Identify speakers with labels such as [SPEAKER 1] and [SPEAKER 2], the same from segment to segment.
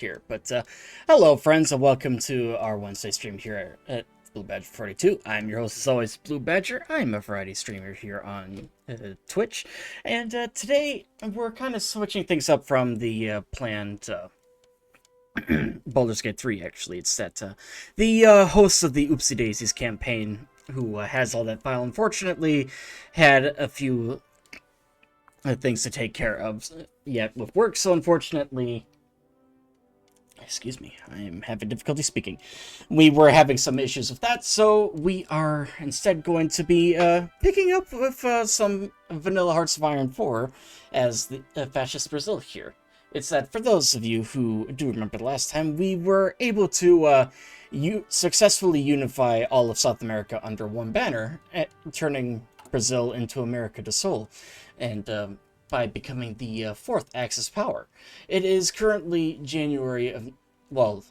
[SPEAKER 1] here. But hello, friends, and welcome to our Wednesday stream here at TheBlueBadger 42. I'm your host, as always, BlueBadger. I'm a variety streamer here on Twitch, and today we're kind of switching things up from the planned Baldur's Gate 3. Actually, it's that the host of the Oopsie Daisies campaign, who has all that file, unfortunately had a few things to take care of yet with work, so unfortunately, excuse me, I am having difficulty speaking. We were having some issues with that, so we are instead going to be picking up with some Vanilla Hearts of Iron 4 as the Fascist Brazil here. It's that for those of you who do remember the last time, we were able to successfully unify all of South America under one banner, turning Brazil into America do Sul, and by becoming the fourth Axis power. It is currently January of, well,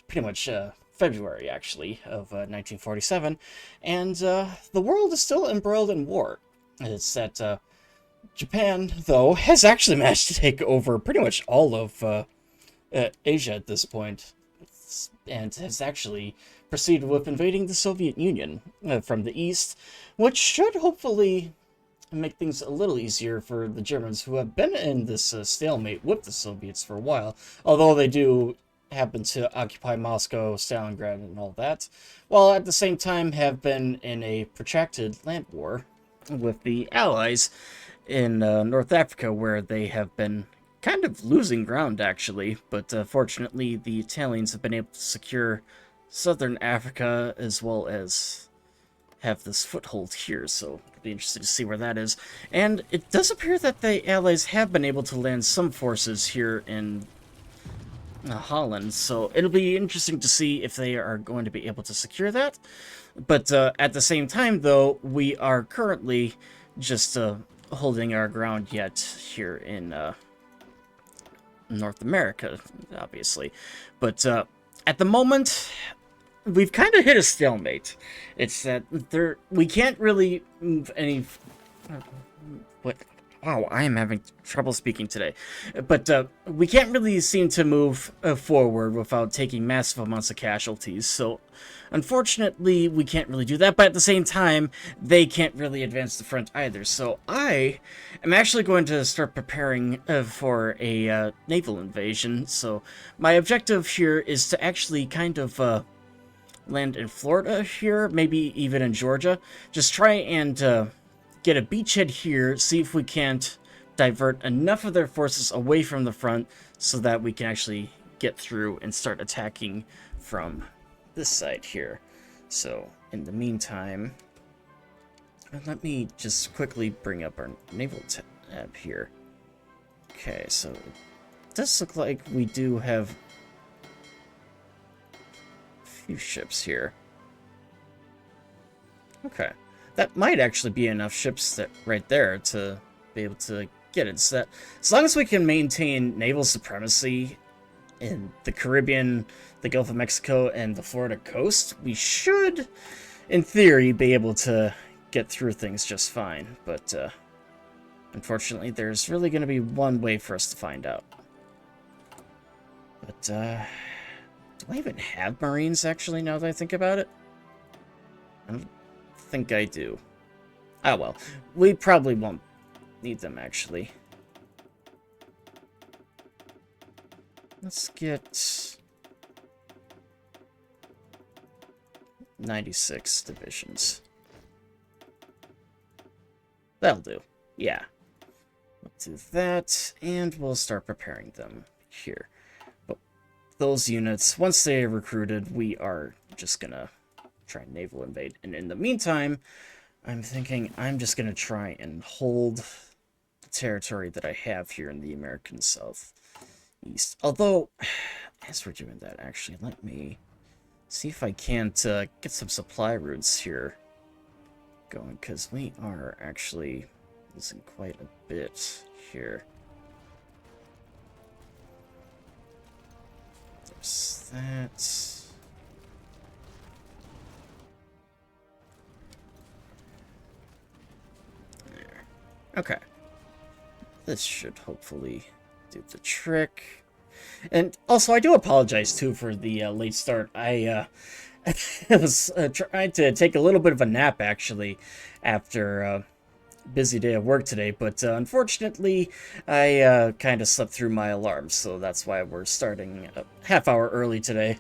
[SPEAKER 1] pretty much February, actually, of 1947, and the world is still embroiled in war. It's that Japan, though, has actually managed to take over pretty much all of Asia at this point, and has actually proceeded with invading the Soviet Union from the east, which should hopefully make things a little easier for the Germans, who have been in this stalemate with the Soviets for a while, although they do happen to occupy Moscow, Stalingrad, and all that, while at the same time have been in a protracted land war with the Allies in North Africa, where they have been kind of losing ground, actually, but fortunately the Italians have been able to secure southern Africa as well as have this foothold here, so it'll be interesting to see where that is. And it does appear that the Allies have been able to land some forces here in Holland, so it'll be interesting to see if they are going to be able to secure that. But at the same time, though, we are currently just holding our ground yet here in North America, obviously. But at the moment, we've kind of hit a stalemate. It's that we can't really move any. What? Wow, I am having trouble speaking today. But we can't really seem to move forward without taking massive amounts of casualties. So, unfortunately, we can't really do that. But at the same time, they can't really advance the front either. So I am actually going to start preparing for a naval invasion. So my objective here is to actually kind of land in Florida here, maybe even in Georgia. Just try and get a beachhead here, see if we can't divert enough of their forces away from the front so that we can actually get through and start attacking from this side here. So, in the meantime, let me just quickly bring up our naval tab here. Okay, so it does look like we do have few ships here. Okay, that might actually be enough ships that right there to be able to get it. So that as long as we can maintain naval supremacy in the Caribbean, the Gulf of Mexico, and the Florida coast, we should, in theory, be able to get through things just fine. But unfortunately, there's really going to be one way for us to find out. But do I even have Marines, actually, now that I think about it? I don't think I do. Oh well, we probably won't need them, actually. Let's get 96 divisions. That'll do. Yeah. We'll do that, and we'll start preparing them here. Those units, once they are recruited, we are just gonna try and naval invade. And in the meantime, I'm thinking I'm just gonna try and hold the territory that I have here in the American Southeast. Although, as we're doing that, actually, let me see if I can't get some supply routes here going, because we are actually losing quite a bit here. There's that. There. Okay. This should hopefully do the trick. And also, I do apologize, too, for the late start. I was trying to take a little bit of a nap, actually, after a busy day at work today, but unfortunately, I kind of slept through my alarm, so that's why we're starting a half hour early today.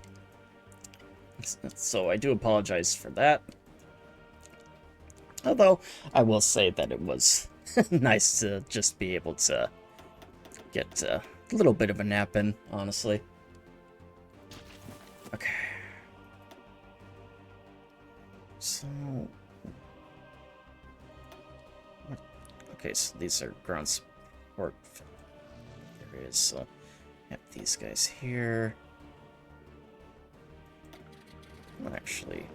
[SPEAKER 1] So I do apologize for that. Although, I will say that it was nice to just be able to get a little bit of a nap in, honestly. Okay. So... Okay, so these are ground support areas, so have these guys here. I'll actually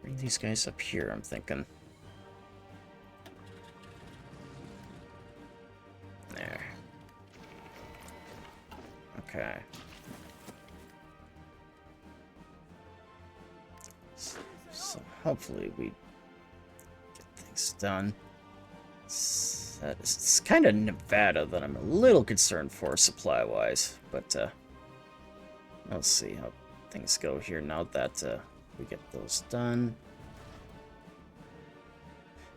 [SPEAKER 1] bring these guys up here, I'm thinking. There. Okay. So hopefully we get things done. It's kind of Nevada that I'm a little concerned for supply-wise, but we'll see how things go here now that we get those done.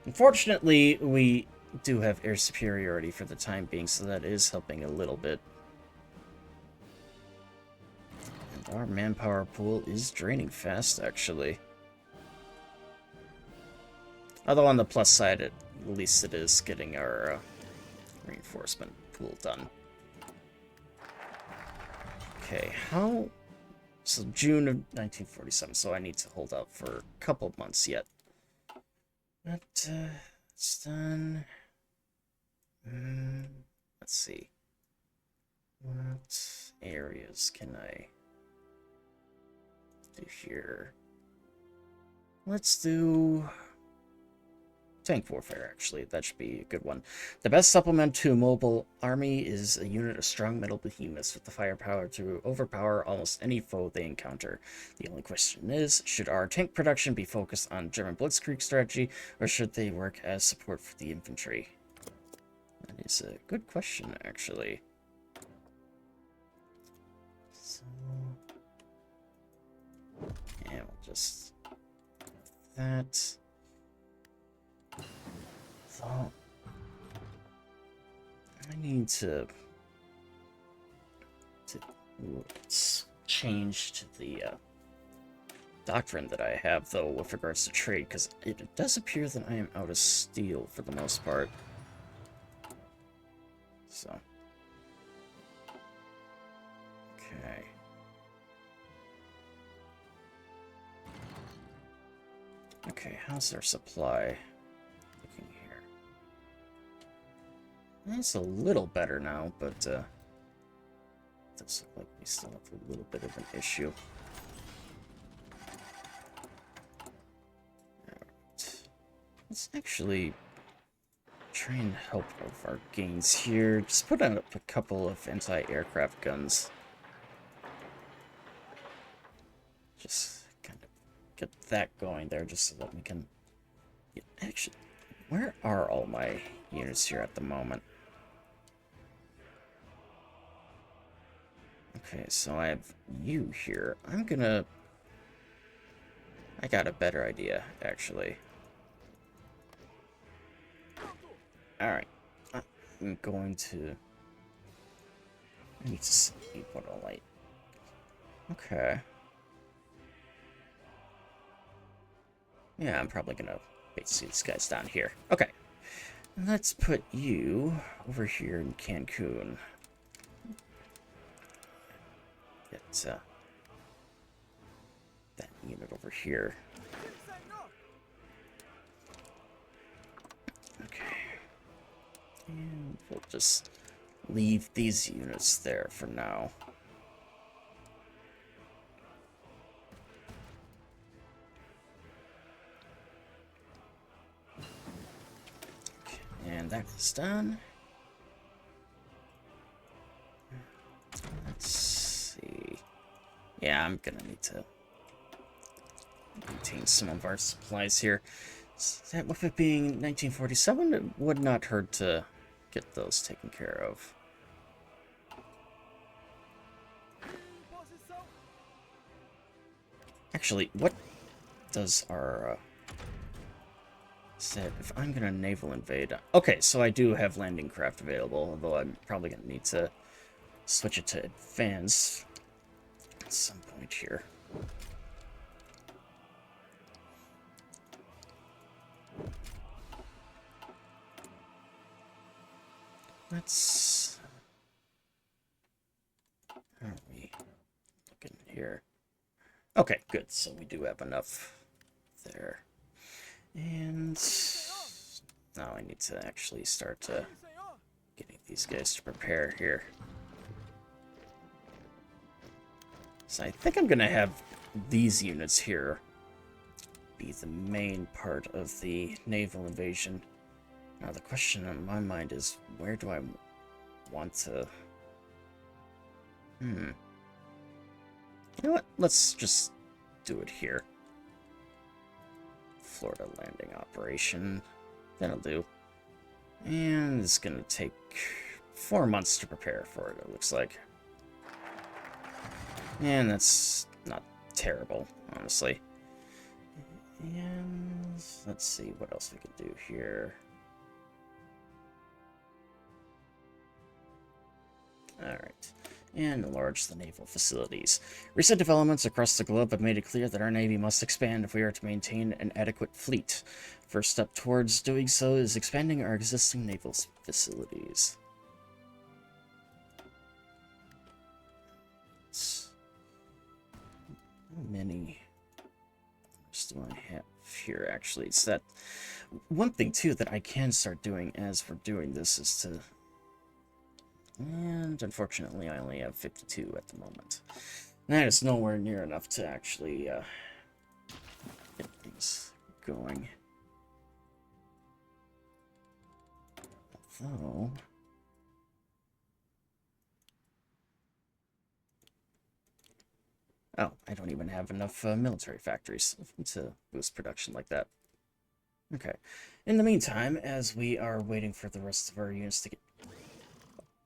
[SPEAKER 1] Unfortunately, we do have air superiority for the time being, so that is helping a little bit. And our manpower pool is draining fast, actually. Although on the plus side, at least it is getting our reinforcement pool done. Okay, how... So June of 1947, so I need to hold out for a couple months yet. But, it's done. Let's see. What areas can I do here? Let's do... tank warfare, actually. That should be a good one. The best supplement to a mobile army is a unit of strong metal behemoths with the firepower to overpower almost any foe they encounter. The only question is, should our tank production be focused on German Blitzkrieg strategy, or should they work as support for the infantry? That is a good question, actually. So... yeah, we'll just... that... So, I need to change to the doctrine that I have, though, with regards to trade, because it does appear that I am out of steel for the most part. So, okay. Okay, how's their supply? It's a little better now, but it does look like we still have a little bit of an issue. Alright. Let's actually try and help with our gains here. Just put up a couple of anti-aircraft guns. Just kind of get that going there, just so that we can... yeah, actually, where are all my units here at the moment? Okay, so I have you here. I got a better idea, actually. Alright. I'm going to... I need to see what a light... okay. Yeah, I'm probably gonna base these guys down here. Okay. Let's put you over here in Cancun. Get that unit over here. Okay. And we'll just leave these units there for now. Okay, and that is done. Let's see. Yeah, I'm gonna need to maintain some of our supplies here. So with it being 1947, it would not hurt to get those taken care of. Actually, what does our... said if I'm gonna naval invade... Okay, so I do have landing craft available, although I'm probably gonna need to switch it to advanced at some point here. Let's... How are we looking here? Okay, good. So we do have enough there. And now I need to actually start getting these guys to prepare here. So I think I'm going to have these units here be the main part of the naval invasion. Now the question on my mind is, where do I want to... You know what? Let's just do it here. Florida landing operation. That'll do. And it's gonna take 4 months to prepare for it, it looks like. And that's not terrible, honestly. And let's see what else we can do here. Alright. And enlarge the naval facilities. Recent developments across the globe have made it clear that our Navy must expand if we are to maintain an adequate fleet. First step towards doing so is expanding our existing naval facilities. How many do I have here, actually? It's that one thing, too, that I can start doing as we're doing this is to... And unfortunately, I only have 52 at the moment. That is nowhere near enough to actually get things going. Although... Oh, I don't even have enough military factories to boost production like that. Okay. In the meantime, as we are waiting for the rest of our units to get...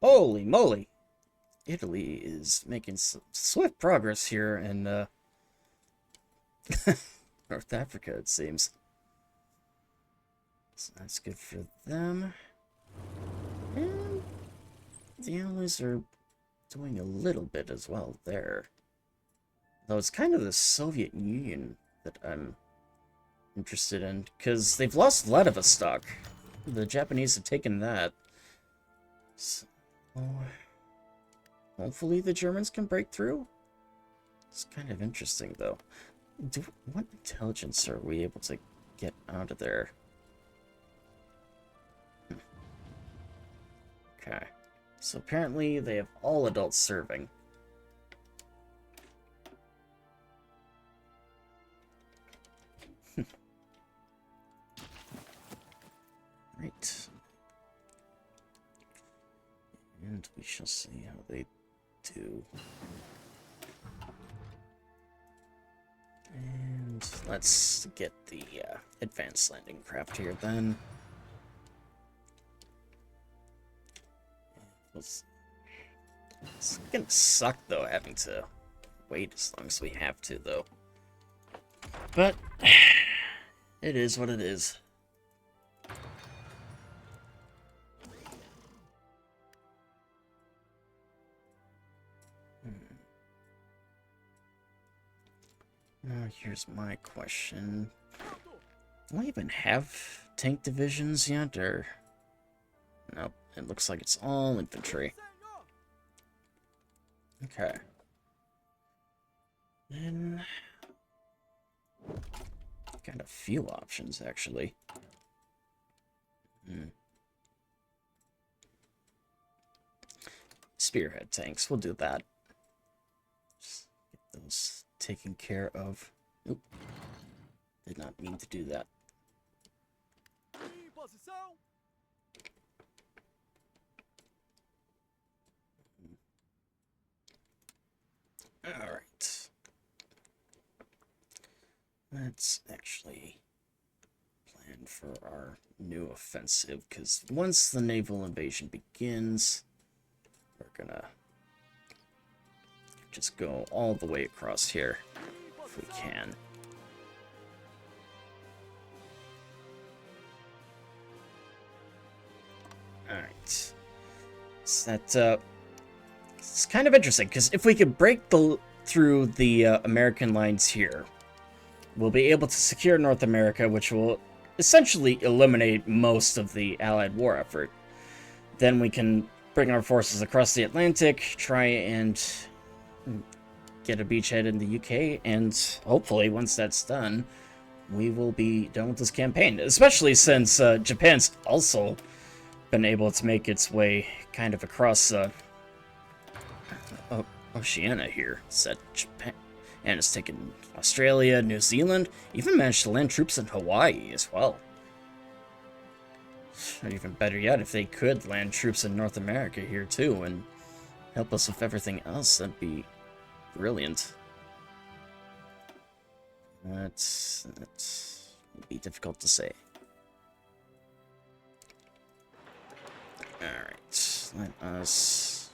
[SPEAKER 1] Holy moly! Italy is making swift progress here in North Africa, it seems. So that's good for them. And the Allies are doing a little bit as well there. Though it's kind of the Soviet Union that I'm interested in, because they've lost Vladivostok. The Japanese have taken that. So, hopefully the Germans can break through. It's kind of interesting, though. What intelligence are we able to get out of there? Okay. So apparently they have all adults serving. Right. And we shall see how they do. And let's get the advanced landing craft here then. It's gonna suck though, having to wait as long as we have to though. But it is what it is. Now here's my question. Do I even have tank divisions yet, or... Nope, it looks like it's all infantry. Okay. Then... got a few options, actually. Spearhead tanks, we'll do that. Just get those taken care of. Oop. Did not mean to do that. Alright. Let's actually plan for our new offensive, because once the naval invasion begins, we're gonna just go all the way across here, if we can. Alright. So that, it's kind of interesting, because if we could break through the American lines here, we'll be able to secure North America, which will essentially eliminate most of the Allied war effort. Then we can bring our forces across the Atlantic, try and get a beachhead in the UK, and hopefully, once that's done, we will be done with this campaign. Especially since Japan's also been able to make its way kind of across Oceania here. Said Japan, and it's taken Australia, New Zealand, even managed to land troops in Hawaii as well. Or even better yet, if they could land troops in North America here too and help us with everything else, that'd be brilliant. That's would be difficult to say. Alright, let us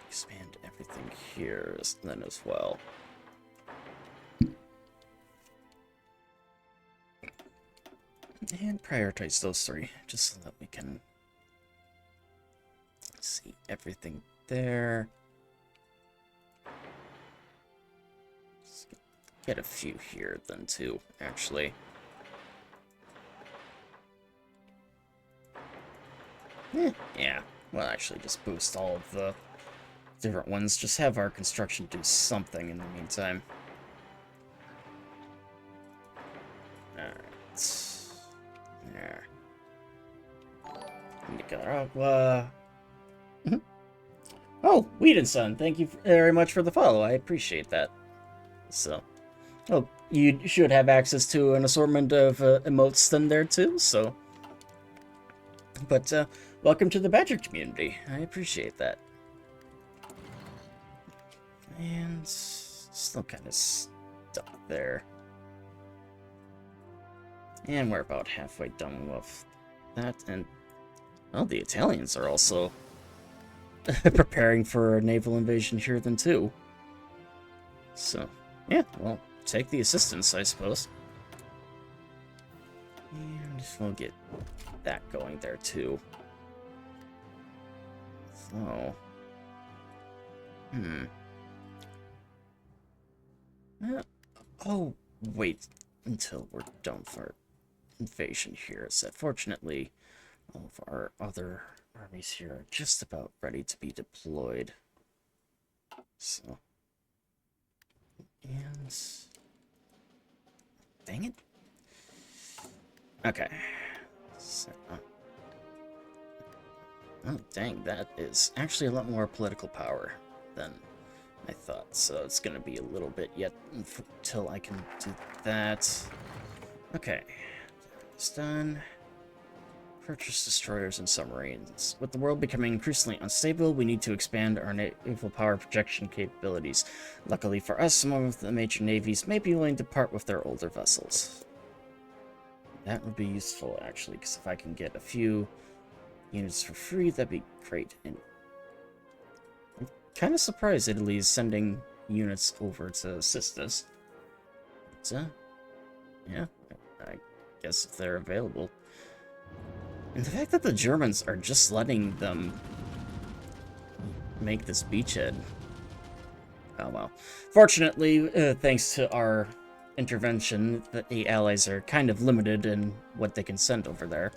[SPEAKER 1] expand everything here then as well. And prioritize those three, just so that we can see everything there. Let's get a few here then too, actually. Yeah, well actually just boost all of the different ones. Just have our construction do something in the meantime. Alright. There. Nicaragua. Oh, Whedonson, thank you very much for the follow. I appreciate that. So, well, you should have access to an assortment of emotes then there too, so. But, welcome to the Badger community. I appreciate that. And still kind of stuck there. And we're about halfway done with that, and well, the Italians are also preparing for a naval invasion here then too. So, yeah, well, take the assistance, I suppose. And we'll get that going there too. So, oh, wait until we're done for invasion here. So fortunately, all of our other armies here are just about ready to be deployed. So, and dang it. Okay. So, oh, dang, that is actually a lot more political power than I thought. So it's going to be a little bit yet until I can do that. Okay. It's done. Purchase destroyers and submarines. With the world becoming increasingly unstable, we need to expand our naval power projection capabilities. Luckily for us, some of the major navies may be willing to part with their older vessels. That would be useful, actually, because if I can get a few units for free, that'd be great. And I'm kind of surprised Italy is sending units over to assist us. But, yeah, I guess if they're available. And the fact that the Germans are just letting them make this beachhead. Oh well. Fortunately, thanks to our intervention, the Allies are kind of limited in what they can send over there.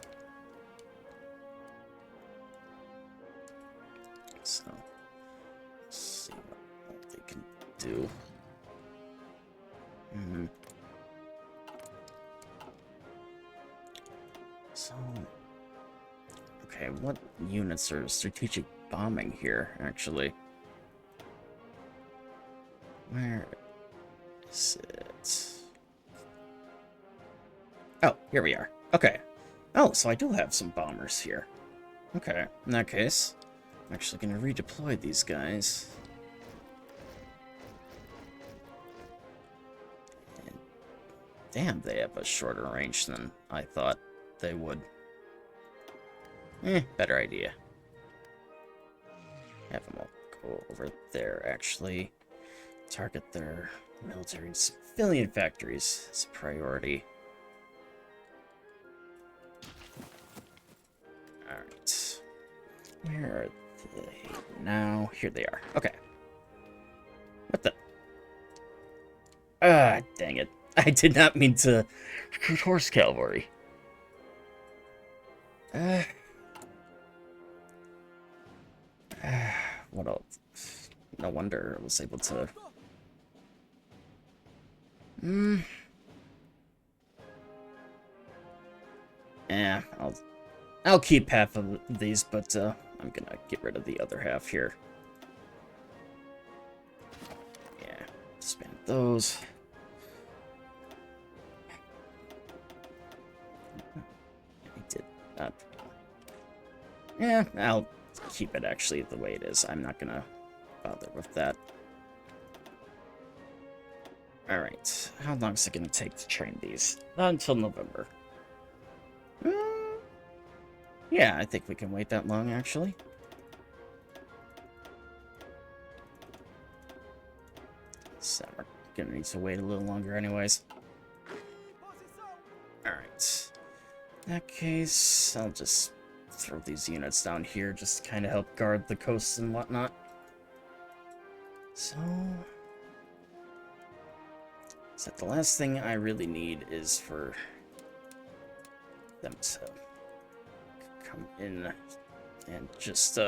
[SPEAKER 1] So, let's see what they can do. So, okay, what units are strategic bombing here, actually? Where is it? Oh, here we are. Okay. Oh, so I do have some bombers here. Okay, in that case, I'm actually going to redeploy these guys. And damn, they have a shorter range than I thought they would. Better idea. Have them all go over there, actually. Target their military and civilian factories as a priority. Alright. Where are they now? Here they are. Okay. What the? Ah, dang it. I did not mean to shoot horse cavalry. What else? No wonder I was able to... Yeah, I'll keep half of these, but I'm gonna get rid of the other half here. Yeah, expand those. I did not. Yeah, I'll keep it actually the way it is. I'm not gonna bother with that. Alright, how long is it gonna take to train these? Not until November. Yeah, I think we can wait that long, actually. So we're gonna need to wait a little longer anyways. Alright. In that case, I'll just throw these units down here just to kind of help guard the coasts and whatnot. So... the last thing I really need is for them to come in and just,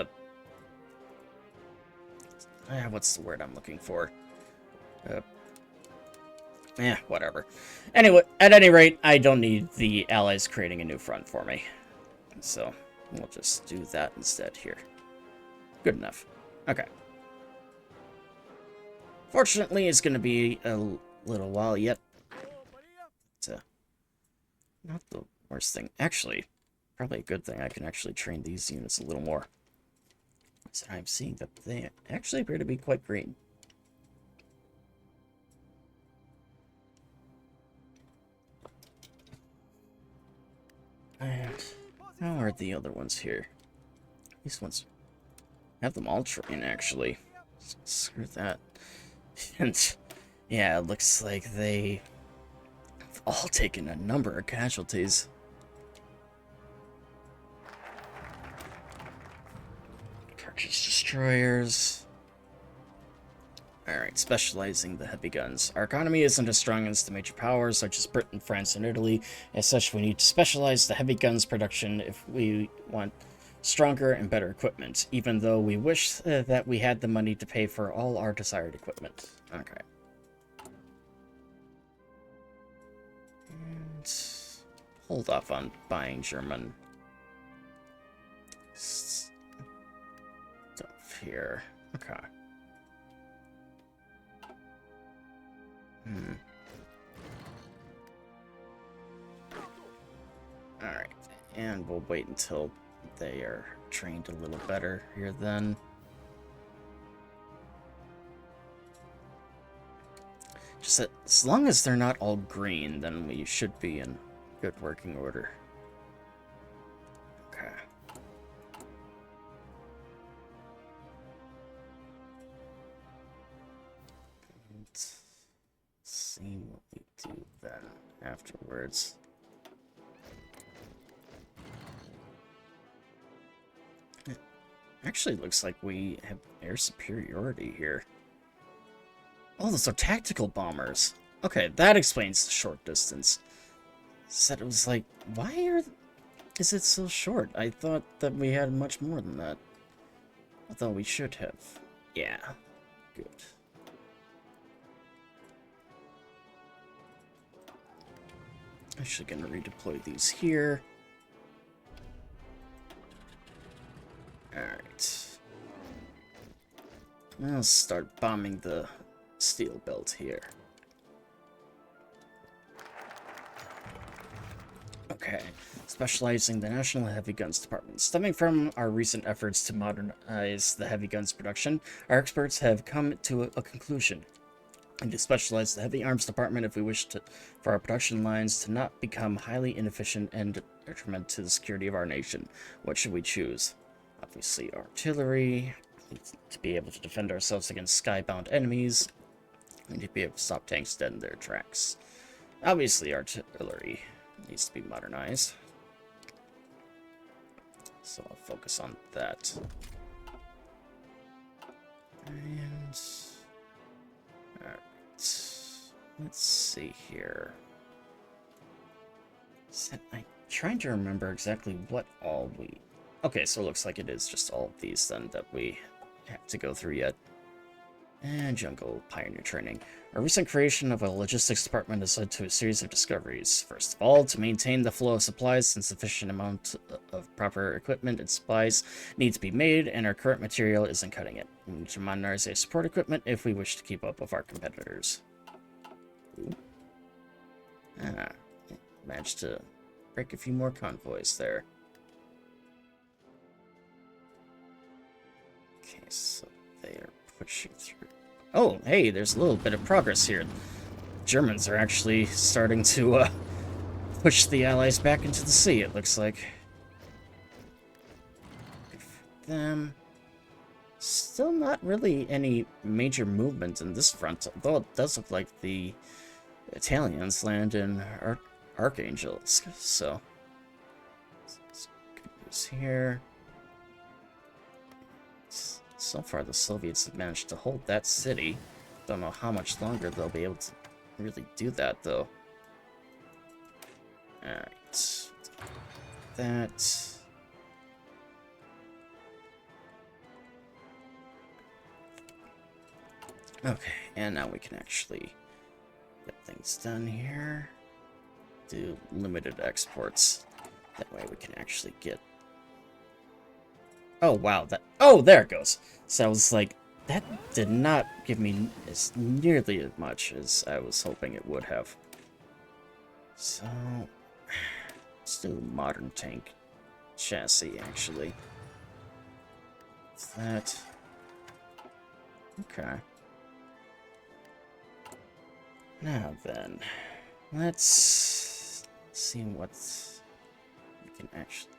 [SPEAKER 1] what's the word I'm looking for? Whatever. Anyway, at any rate, I don't need the Allies creating a new front for me. So, we'll just do that instead here. Good enough. Okay. Fortunately, it's going to be a little while yet. But, not the worst thing. Actually, probably a good thing. I can actually train these units a little more. So I'm seeing that they actually appear to be quite green. And how are the other ones here? These ones have them all trained, actually. Screw that. And yeah, it looks like they've all taken a number of casualties. Purchase destroyers. Alright, specializing the heavy guns. Our economy isn't as strong as the major powers, such as Britain, France, and Italy. As such, we need to specialize the heavy guns production if we want stronger and better equipment, even though we wish that we had the money to pay for all our desired equipment. Okay. And hold off on buying German stuff here. Okay. Alright, and we'll wait until they are trained a little better here then. Just that as long as they're not all green, then we should be in good working order. Okay. Let's see what we do then afterwards. It actually looks like we have air superiority here. Oh, those are tactical bombers. Okay, that explains the short distance. Said it was like, is it so short? I thought that we had much more than that. I thought we should have. Yeah, good. Actually gonna redeploy these here. Alright. I'll start bombing the steel belt here. Okay. Specializing the National Heavy Guns Department. Stemming from our recent efforts to modernize the heavy guns production, our experts have come to a conclusion. And to specialize the heavy arms department if we wish for our production lines to not become highly inefficient and detriment to the security of our nation. What should we choose? Obviously artillery, To be able to defend ourselves against skybound enemies, we need to be able to stop tanks dead in their tracks. Obviously, artillery needs to be modernized, so I'll focus on that. And alright, let's see here. I'm trying to remember exactly what all we... Okay, so it looks like it is just all of these then that we have to go through yet. And jungle pioneer training. A recent creation of a logistics department has led to a series of discoveries. First of all, to maintain the flow of supplies, and sufficient amount of proper equipment and supplies need to be made, and our current material isn't cutting it. We need to modernize our support equipment if we wish to keep up with our competitors. Ooh. Managed to break a few more convoys there. Okay, so they are pushing through. Oh, hey, there's a little bit of progress here. Germans are actually starting to push the Allies back into the sea, it looks like. Good for them. Still not really any major movement in this front, although it does look like the Italians land in Archangels, so good news here. So far, the Soviets have managed to hold that city. Don't know how much longer they'll be able to really do that, though. Alright. That. Okay, and now we can actually get things done here. Do limited exports. That way we can actually get... Oh, wow. Oh, there it goes. So I was like, that did not give me nearly as much as I was hoping it would have. So, let's do modern tank chassis, actually. That. Okay. Now then, let's see what we can actually...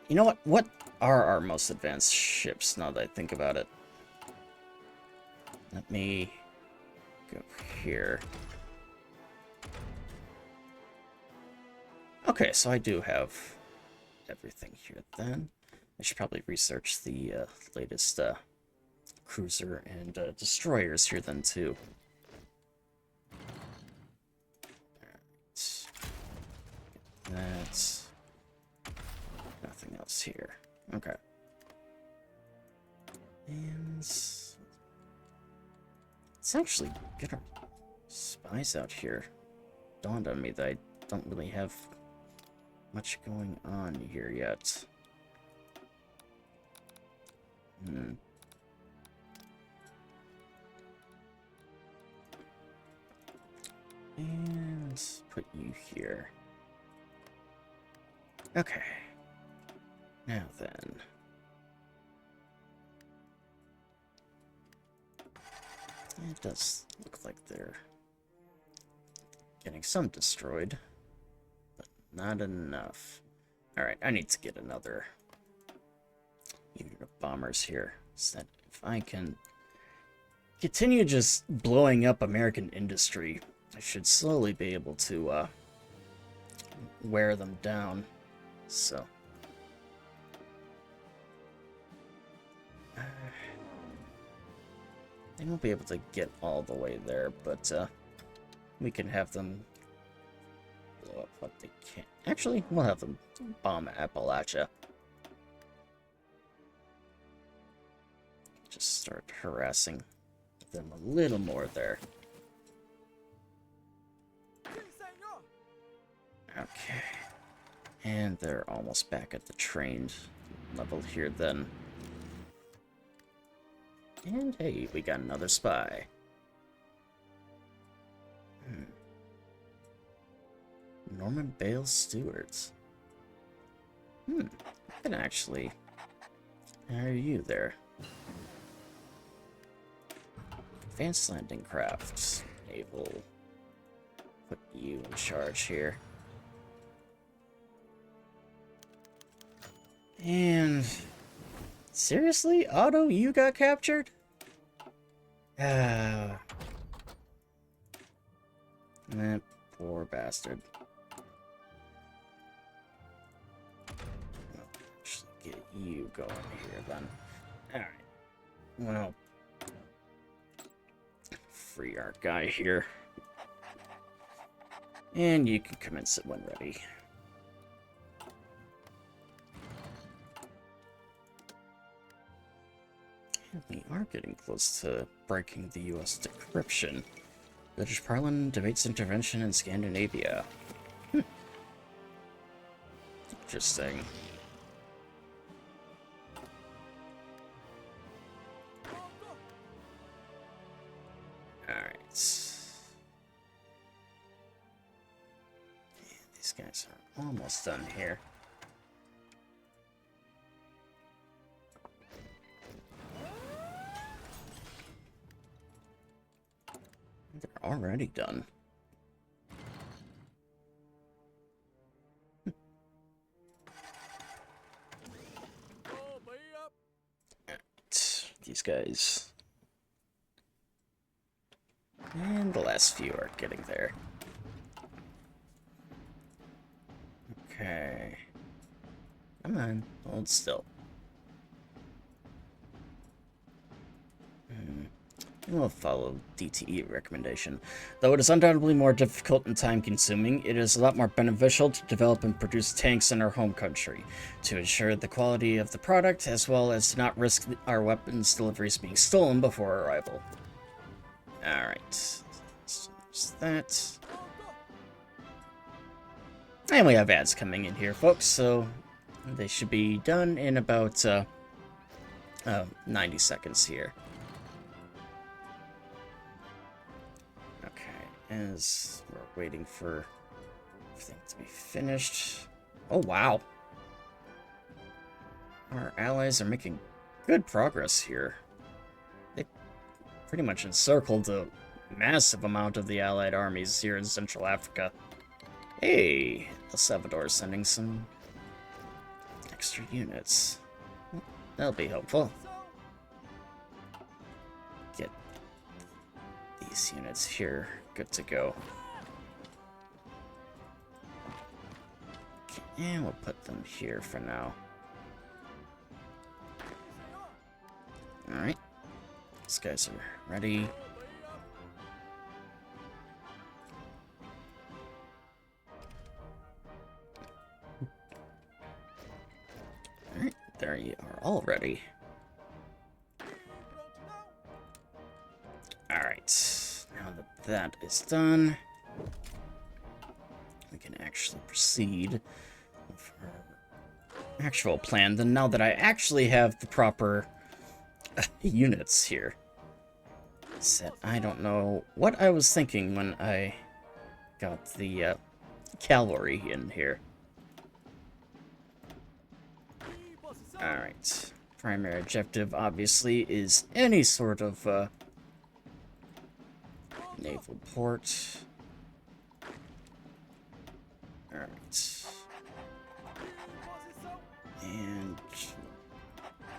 [SPEAKER 1] You know what? What are our most advanced ships, now that I think about it? Let me go here. Okay, so I do have everything here then. I should probably research the latest cruiser and destroyers here then too. That's nothing else here. Okay. And let's actually get our spies out here. Dawned on me that I don't really have much going on here yet. And put you here. Okay. Now then. It does look like they're getting some destroyed, but not enough. Alright, I need to get another unit of bombers here, so that if I can continue just blowing up American industry, I should slowly be able to wear them down. So they won't be able to get all the way there, but we can have them blow up what they can. Actually, we'll have them bomb Appalachia. Just start harassing them a little more there. Okay. And they're almost back at the trained level here then. And hey, we got another spy. Norman Bale Stewart's. I can actually hire you there. Advanced landing crafts. Naval. Put you in charge here. And let's Seriously? Otto, you got captured? That poor bastard. Actually get you going here then. Alright. Well, free our guy here. And you can commence it when ready. We are getting close to breaking the U.S. decryption. British Parliament debates intervention in Scandinavia. Interesting. Alright. These guys are almost done here. They're already done. These guys. And the last few are getting there. Okay. Come on, hold still. We'll follow DTE recommendation. Though it is undoubtedly more difficult and time-consuming, it is a lot more beneficial to develop and produce tanks in our home country, to ensure the quality of the product, as well as to not risk our weapons deliveries being stolen before arrival. Alright. So there's that. And we have ads coming in here, folks, so they should be done in about 90 seconds here. As we're waiting for everything to be finished. Oh, wow. Our allies are making good progress here. They pretty much encircled a massive amount of the allied armies here in Central Africa. Hey, El Salvador is sending some extra units. That'll be helpful. Get these units here good to go. Okay, and we'll put them here for now. Alright. These guys are ready. Alright, there you are all ready. Alright. Now that that is done, we can actually proceed with our actual plan. Then now that I actually have the proper units here set, I don't know what I was thinking when I got the cavalry in here. Alright. Primary objective, obviously, is any sort of naval port. Alright. And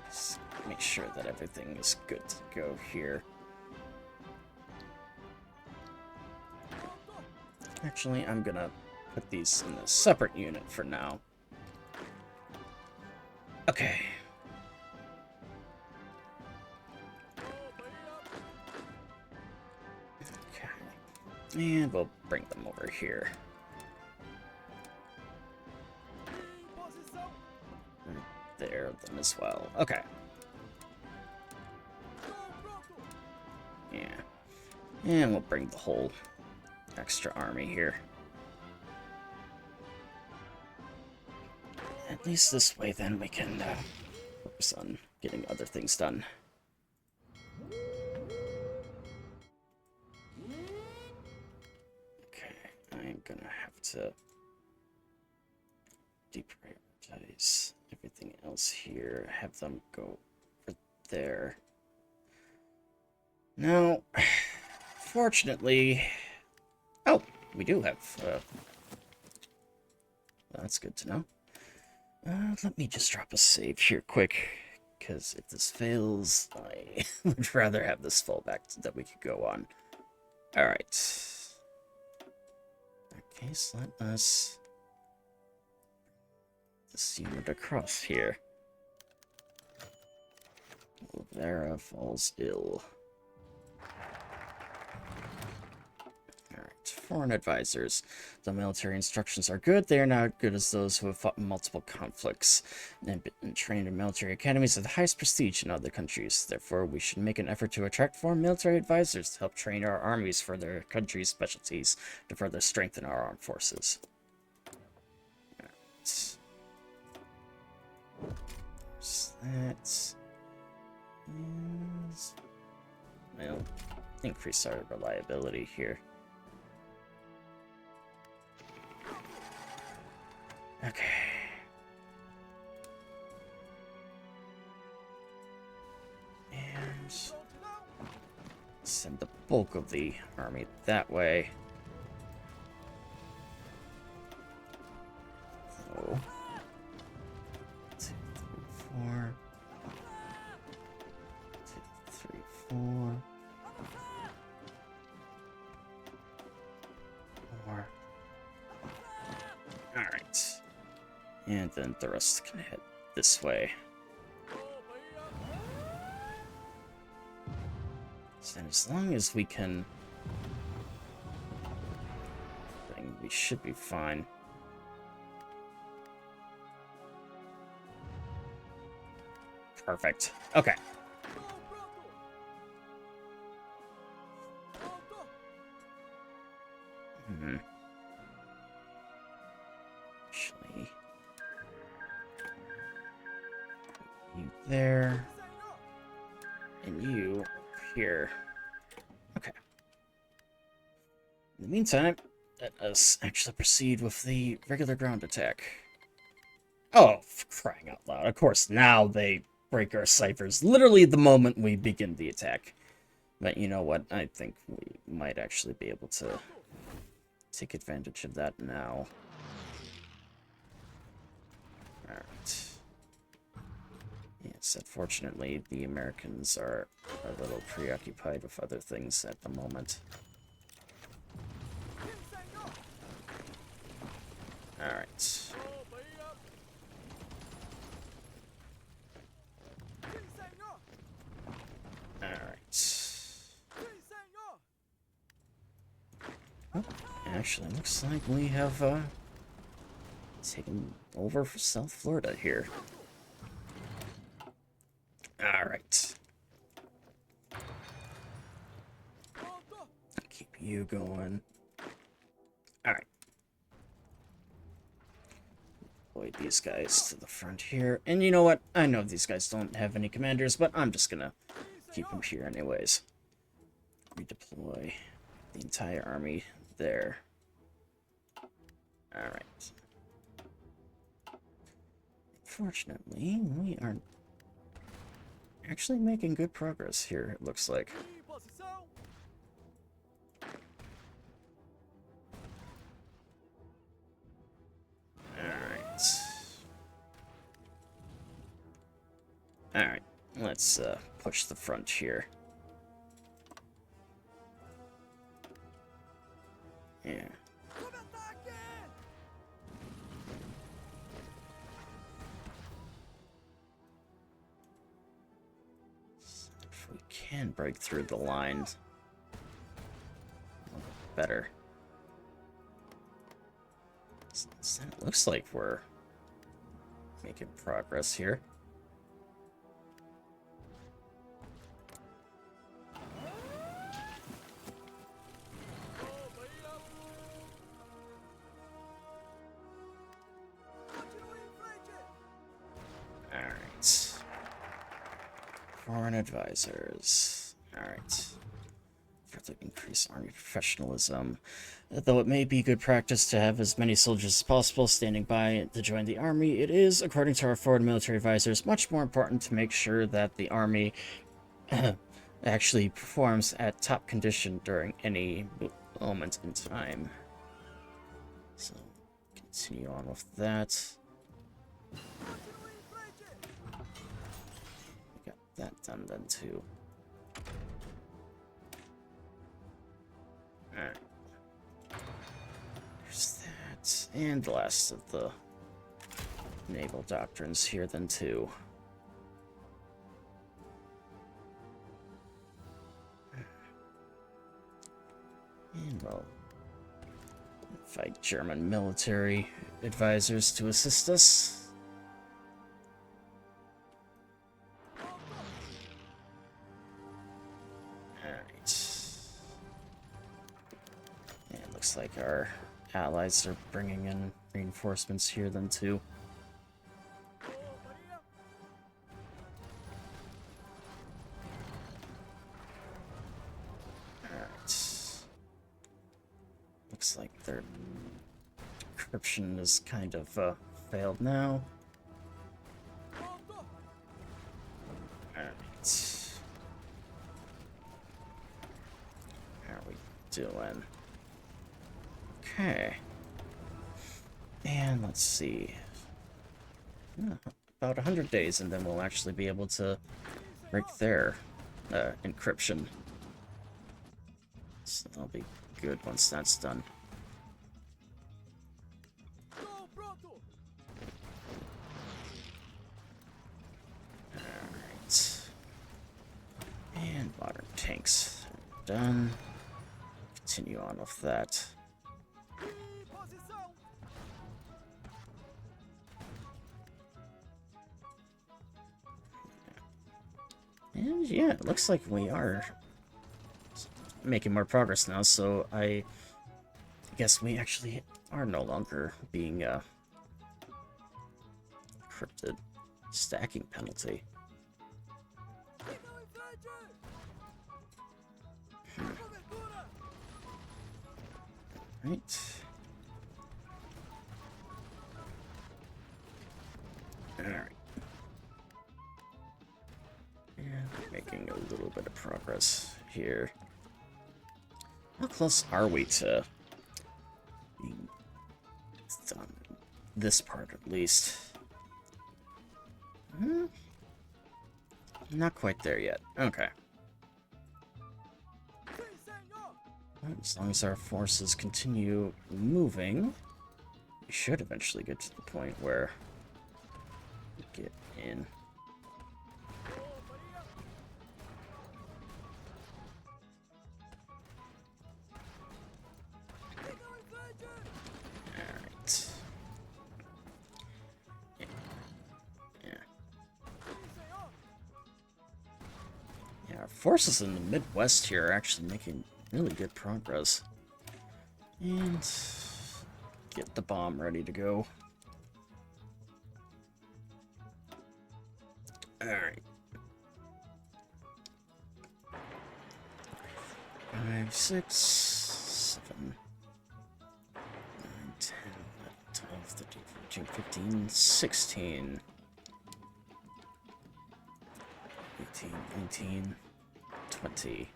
[SPEAKER 1] just make sure that everything is good to go here. Actually, I'm gonna put these in a separate unit for now. Okay. And we'll bring them over here. Right there, then as well. Okay. Yeah. And we'll bring the whole extra army here. At least this way, then, we can focus on getting other things done. I'm gonna have to deprioritize everything else here, have them go over there. Now, fortunately, oh, we do have, that's good to know. Let me just drop a save here quick. because if this fails, I would rather have this fallback that we could go on. Alright. In that case, let us... this unit across here. Vera falls ill. Alright, foreign advisors. The military instructions are good. They are not good as those who have fought in multiple conflicts and been trained in military academies of the highest prestige in other countries. Therefore, we should make an effort to attract foreign military advisors to help train our armies for their country's specialties to further strengthen our armed forces. Alright. There's that. Well, increase our reliability here. Okay. And send the bulk of the army that way. Oh. 2, 3, 4. 2, 3, 4. 4. Alright. And then the rest can head this way. And as long as we can... we should be fine. Perfect. Okay. Actually... you there. And you here. Okay. In the meantime, let us actually proceed with the regular ground attack. Oh, for crying out loud. Of course, now they break our ciphers literally the moment we begin the attack. But you know what? I think we might actually be able to take advantage of that now. Alright. Yes, unfortunately, the Americans are a little preoccupied with other things at the moment. Alright. Oh, actually, looks like we have taken over for South Florida here. Alright. Keep you going. Alright. Deploy these guys to the front here. And you know what? I know these guys don't have any commanders, but I'm just gonna keep them here anyways. Redeploy the entire army there. Alright. Unfortunately, we are actually making good progress here, it looks like. Alright. Alright, let's push the front here. Yeah. If we can break through the lines, better. So it looks like we're making progress here. Foreign advisors. Alright. Further increase army professionalism. Though it may be good practice to have as many soldiers as possible standing by to join the army, it is, according to our foreign military advisors, much more important to make sure that the army actually performs at top condition during any moment in time. So, continue on with that. that done then too. Alright. There's that. And the last of the naval doctrines here then too. And we'll invite German military advisors to assist us. Looks like our allies are bringing in reinforcements here then too. Alright. Looks like their decryption is kind of failed now. Alright. How are we doing? Okay. And let's see. About 100 days, and then we'll actually be able to break their encryption. So that'll be good once that's done. Alright. And modern tanks are done. Continue on with that. And yeah, it looks like we are making more progress now, so I guess we actually are no longer being encrypted. Stacking penalty. Right. Alright. Yeah, making a little bit of progress here. How close are we to being done? This part, at least. Not quite there yet. Okay. Well, as long as our forces continue moving, we should eventually get to the point where we get in. Forces in the Midwest here are actually making really good progress. And get the bomb ready to go. Alright. 5, 6, 7, 9, 10, 11, 12, 13, 14, 15, 16, 18, 19, 20.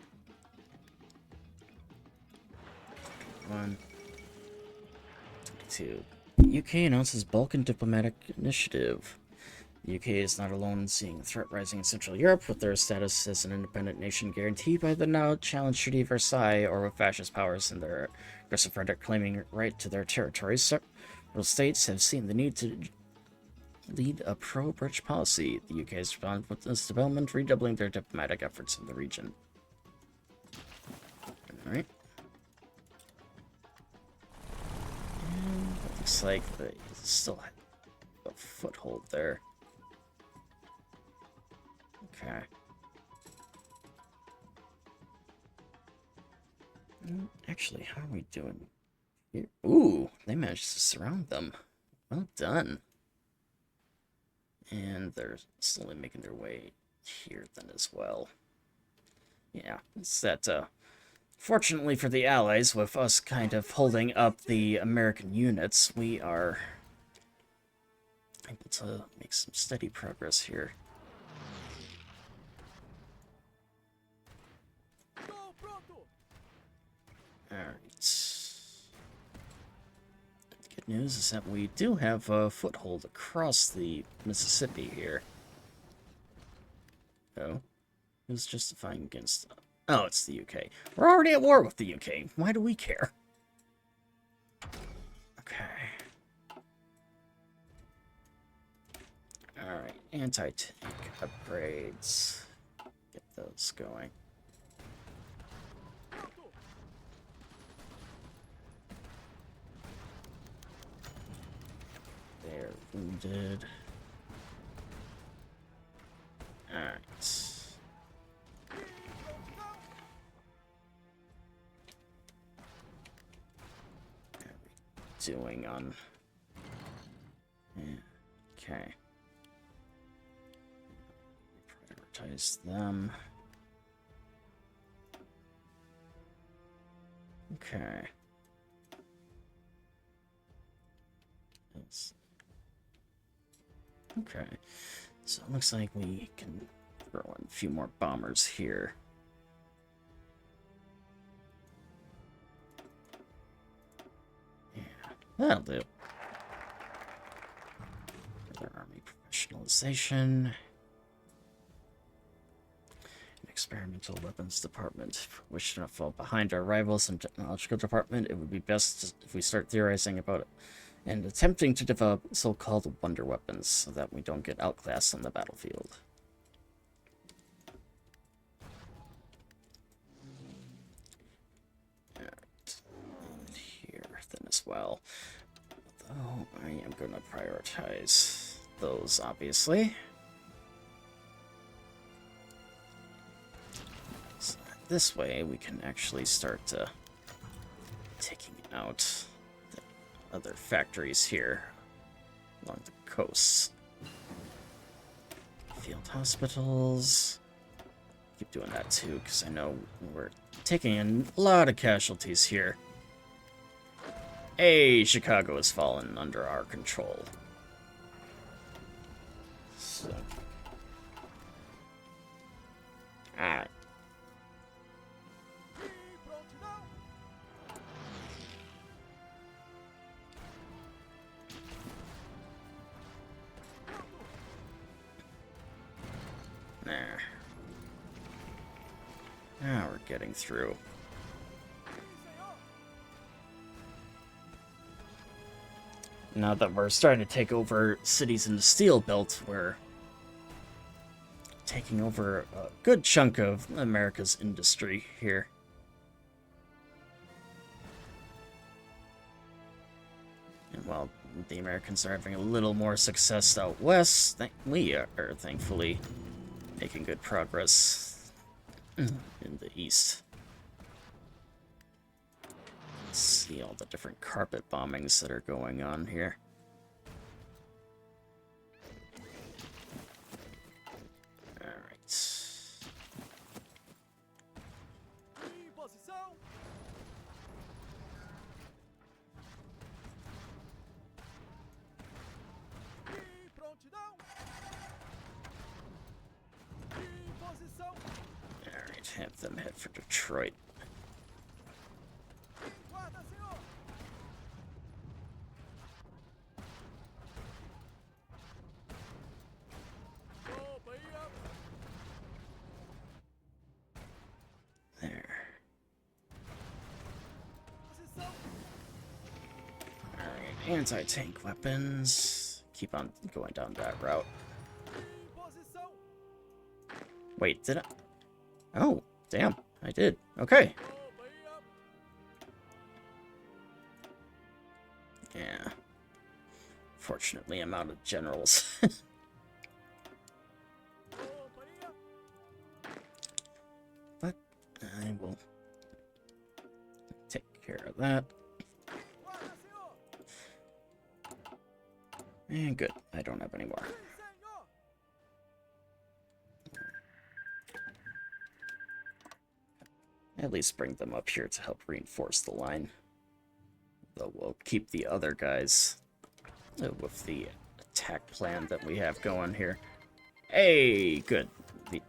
[SPEAKER 1] 21. 22. The UK announces Balkan diplomatic initiative. The UK is not alone in seeing a threat rising in Central Europe, with their status as an independent nation guaranteed by the now challenged Treaty of Versailles, or with fascist powers and their aggressive rhetoric claiming right to their territories. Several states have seen the need to lead a pro-British policy. The UK has responded with this development, redoubling their diplomatic efforts in the region. Alright. And it looks like they still have a foothold there. Okay. Actually, how are we doing here? Ooh, they managed to surround them. Well done. And they're slowly making their way here then as well. Yeah, it's that, fortunately for the Allies, with us kind of holding up the American units, we are able to make some steady progress here. Alright. Good news is that we do have a foothold across the Mississippi here. Oh, who's justifying against... Oh, it's the UK. We're already at war with the UK. Why do we care? Okay. Alright, anti-tank upgrades. Get those going. They're wounded. Alright. How are we doing on... Yeah. Okay. Prioritize them. Okay. Yes. Okay. So it looks like we can throw in a few more bombers here. Yeah, that'll do. Further army professionalization. An experimental weapons department. Wish to not fall behind our rivals in technological department. It would be best if we start theorizing about it and attempting to develop so-called wonder weapons so that we don't get outclassed on the battlefield. Alright. And here then as well. Though I am going to prioritize those, obviously. So this way we can actually start taking out other factories here along the coasts. Field hospitals. Keep doing that too, because I know we're taking in a lot of casualties here. Hey, Chicago has fallen under our control. So. Alright. There. Now we're getting through. Now that we're starting to take over cities in the steel belt, we're taking over a good chunk of America's industry here. And while the Americans are having a little more success out west, we are thankfully making good progress in the east. Let's see all the different carpet bombings that are going on here. Alright. Alright, have them head for Detroit. There. Alright, anti-tank weapons. Keep on going down that route. Wait, did I? Oh, damn, I did. Okay. Yeah. Fortunately, I'm out of generals. But I will take care of that. And good, I don't have any more. At least bring them up here to help reinforce the line. Though we'll keep the other guys with the attack plan that we have going here. Hey, good. The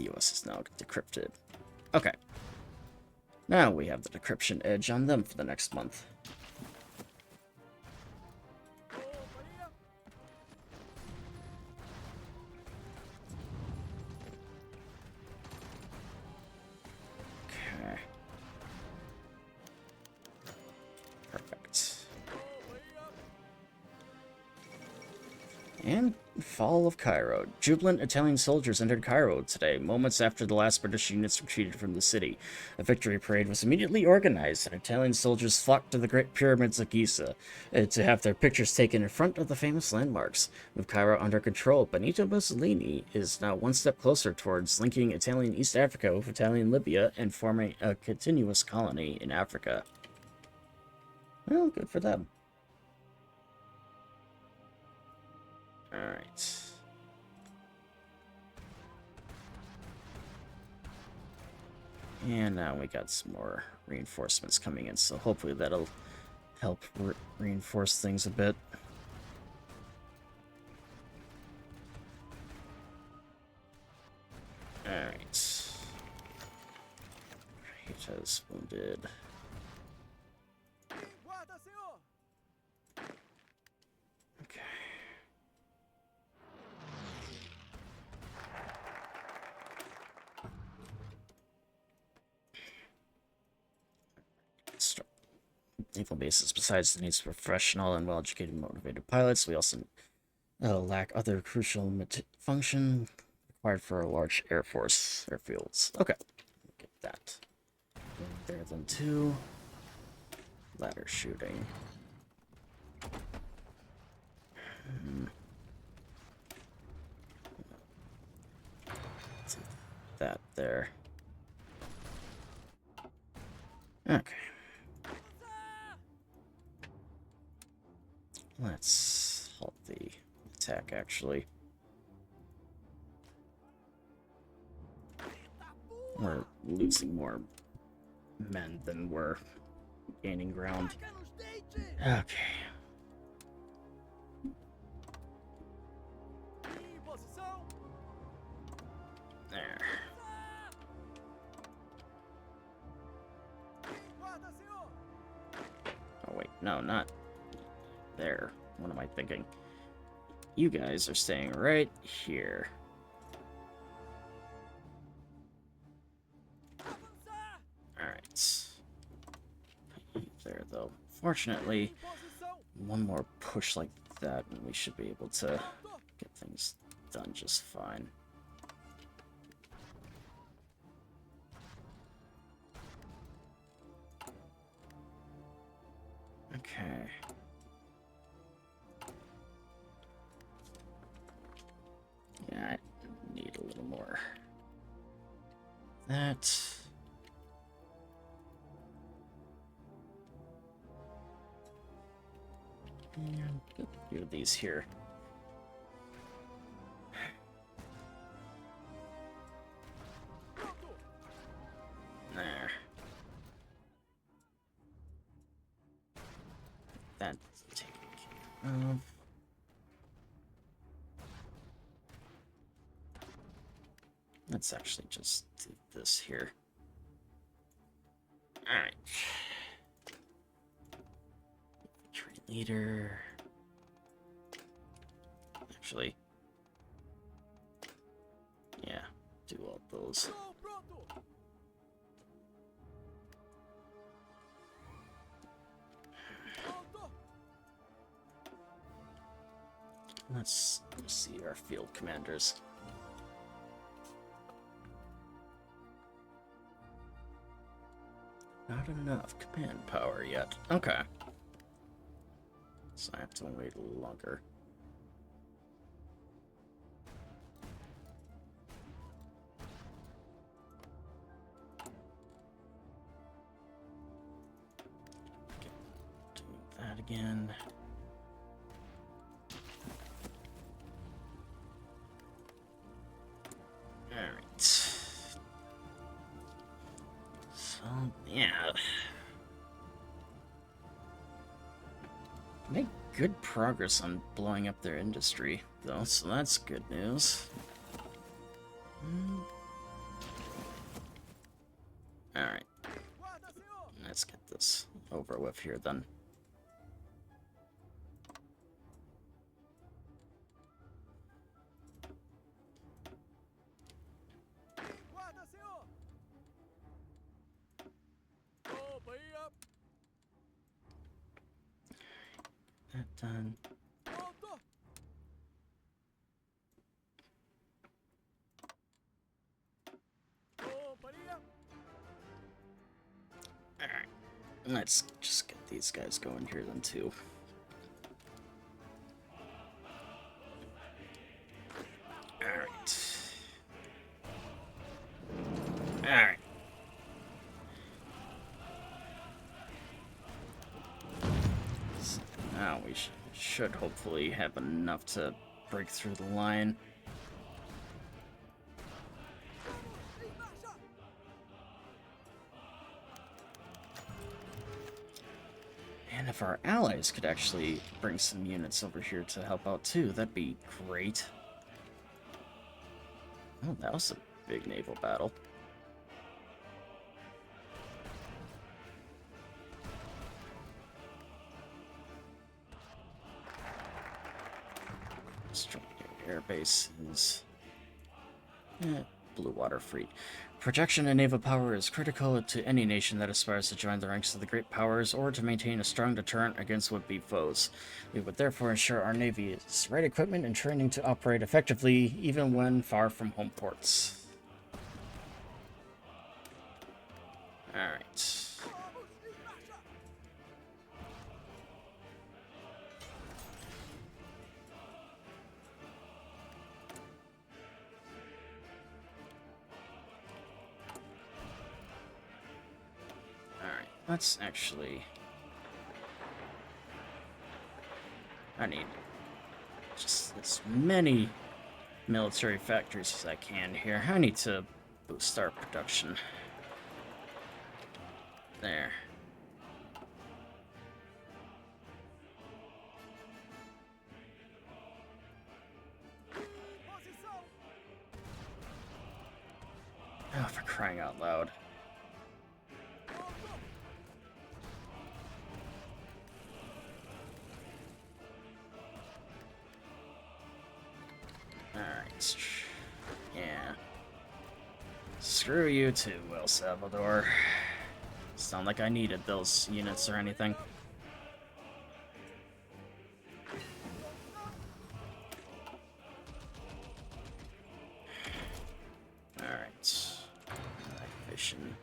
[SPEAKER 1] US is now decrypted. Okay. Now we have the decryption edge on them for the next month. Okay. Perfect. And fall of Cairo. Jubilant Italian soldiers entered Cairo today, moments after the last British units retreated from the city. A victory parade was immediately organized, and Italian soldiers flocked to the Great Pyramids of Giza to have their pictures taken in front of the famous landmarks. With Cairo under control, Benito Mussolini is now one step closer towards linking Italian East Africa with Italian Libya and forming a continuous colony in Africa. Well, good for them. Alright. And now we got some more reinforcements coming in, so hopefully that'll help reinforce things a bit. Alright. Rita's wounded. Okay. Naval bases. Besides the needs of professional and well-educated, motivated pilots, we also lack other crucial function required for a large air force airfields. Okay, get that. There then two. Ladder shooting. That there. Okay. Let's halt the attack, actually. We're losing more men than we're gaining ground. Okay. There. Oh, wait. No, not there. What am I thinking? You guys are staying right here. Alright. There, though. Fortunately, one more push like that, and we should be able to get things done just fine. Okay. Yeah, I need a little more. That. And a few of these here. There. That's taken care of. Let's actually just do this here. Alright. Retreat leader. Actually. Yeah, do all those. Let's see our field commanders. Not enough command power yet. Okay. So I have to wait a little longer. Okay. Doing that again. Alright. So, yeah. Make good progress on blowing up their industry, though, so that's good news. Alright. Let's get this over with here, then. then. Alright, let's just get these guys going here then too. Alright. Alright. So now we should hopefully have enough to break through the line. And if our allies could actually bring some units over here to help out too, that'd be great. Oh, that was a big naval battle. Air base is Blue Water Fleet. Projection and naval power is critical to any nation that aspires to join the ranks of the great powers or to maintain a strong deterrent against would-be foes. We would therefore ensure our navy is right equipment and training to operate effectively even when far from home ports. Alright. Let's actually... I need just as many military factories as I can here. I need to boost our production. There. Oh, for crying out loud. Alright. Yeah. Screw you too, El Salvador. It's not like I needed those units or anything. Alright. Activation.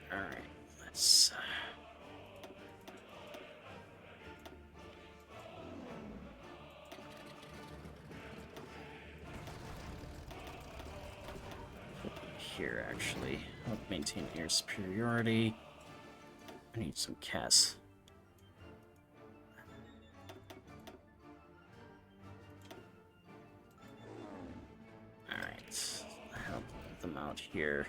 [SPEAKER 1] Alright, let's... here, actually. I'll maintain air superiority. I need some CAS. Alright, help them out here.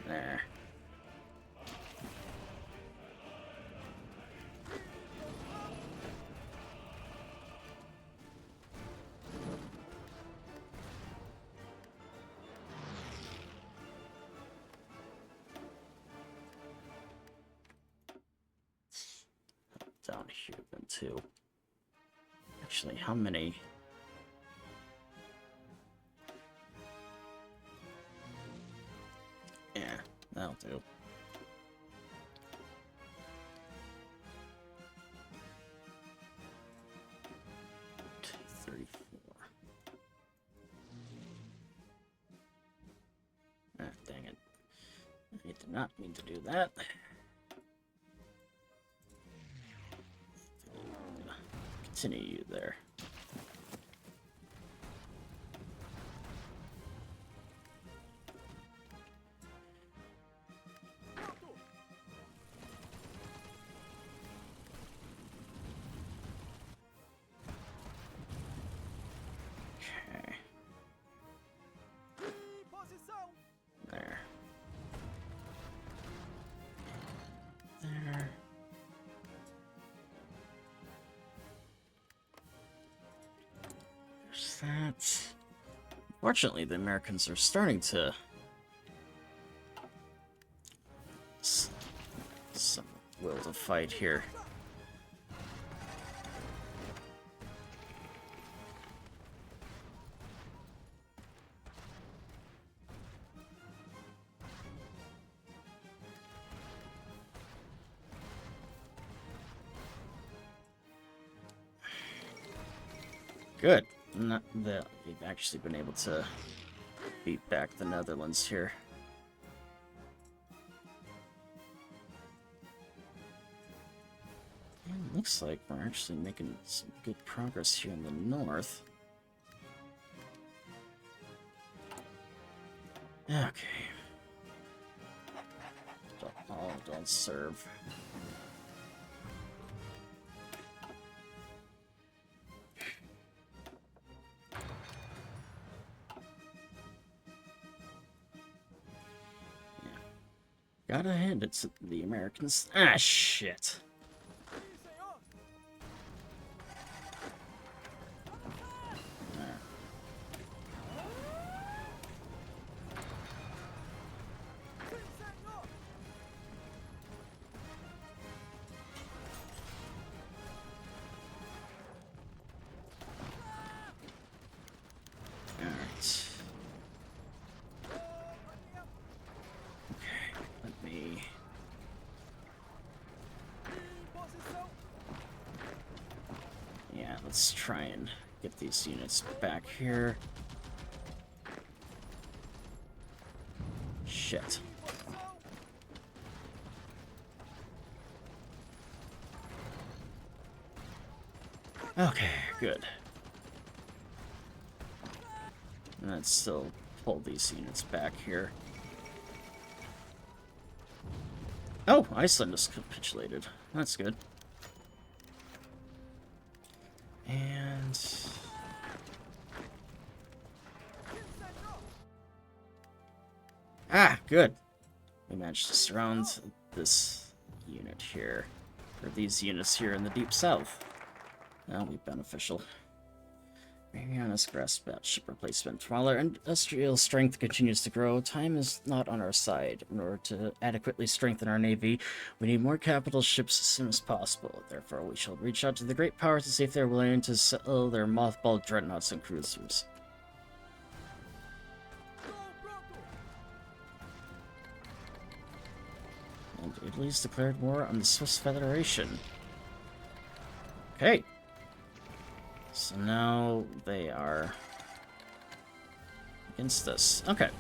[SPEAKER 1] There. Down here then too. Actually, how many? Yeah, that'll do. Ah, dang it. I did not mean to do that. Continue you there. Okay. There. There. There's that. Fortunately, the Americans are starting to will to fight here. Good. Not that they've actually been able to beat back the Netherlands here. And looks like we're actually making some good progress here in the north. Okay. Don't serve. Gotta hand it to the Americans. Ah, shit. Let's try and get these units back here. Shit. Okay, good. Let's still pull these units back here. Oh, Iceland has capitulated. That's good. And good. We managed to surround this unit here, or these units here in the deep south. That'll be beneficial. Mariana's grasp about ship replacement. While our industrial strength continues to grow, time is not on our side. In order to adequately strengthen our navy, we need more capital ships as soon as possible. Therefore, we shall reach out to the great powers to see if they're willing to sell their mothballed dreadnoughts and cruisers. And Italy's declared war on the Swiss Federation. Okay. So now they are against us. Okay.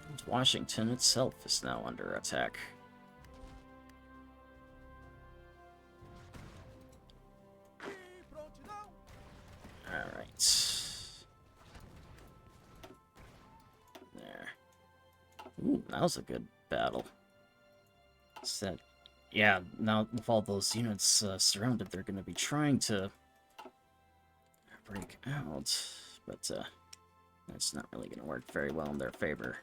[SPEAKER 1] And Washington itself is now under attack. Alright. There. Ooh, that was a good battle. That, yeah, now with all those units surrounded, they're going to be trying to break out, but that's not really going to work very well in their favor.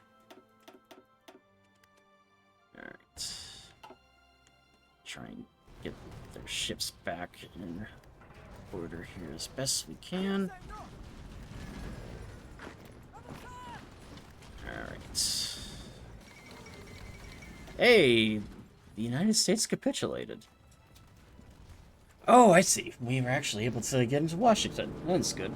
[SPEAKER 1] Alright. Try and get their ships back in order here as best we can. Alright. Hey! The United States capitulated. Oh, I see. We were actually able to get into Washington. That's good.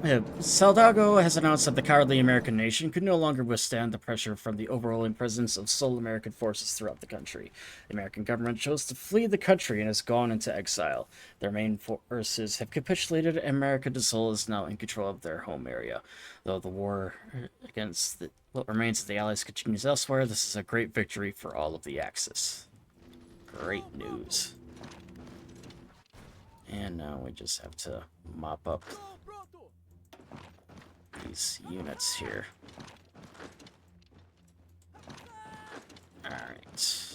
[SPEAKER 1] Saldago has announced that the cowardly American nation could no longer withstand the pressure from the overwhelming presence of sole American forces throughout the country. The American government chose to flee the country and has gone into exile. Their main forces have capitulated, and America de Sol is now in control of their home area. Though the war against what remains of the Allies continues elsewhere, this is a great victory for all of the Axis. Great news. And now we just have to mop up these units here. Alright.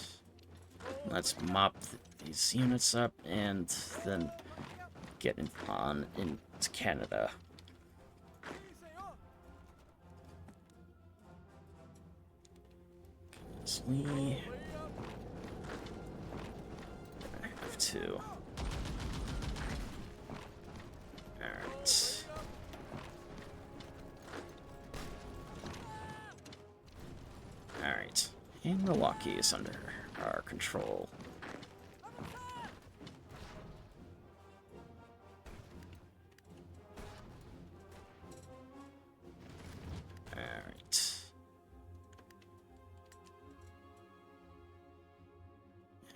[SPEAKER 1] Let's mop these units up and then get on into Canada. So we have to. Alright. And Milwaukee is under our control. Alright.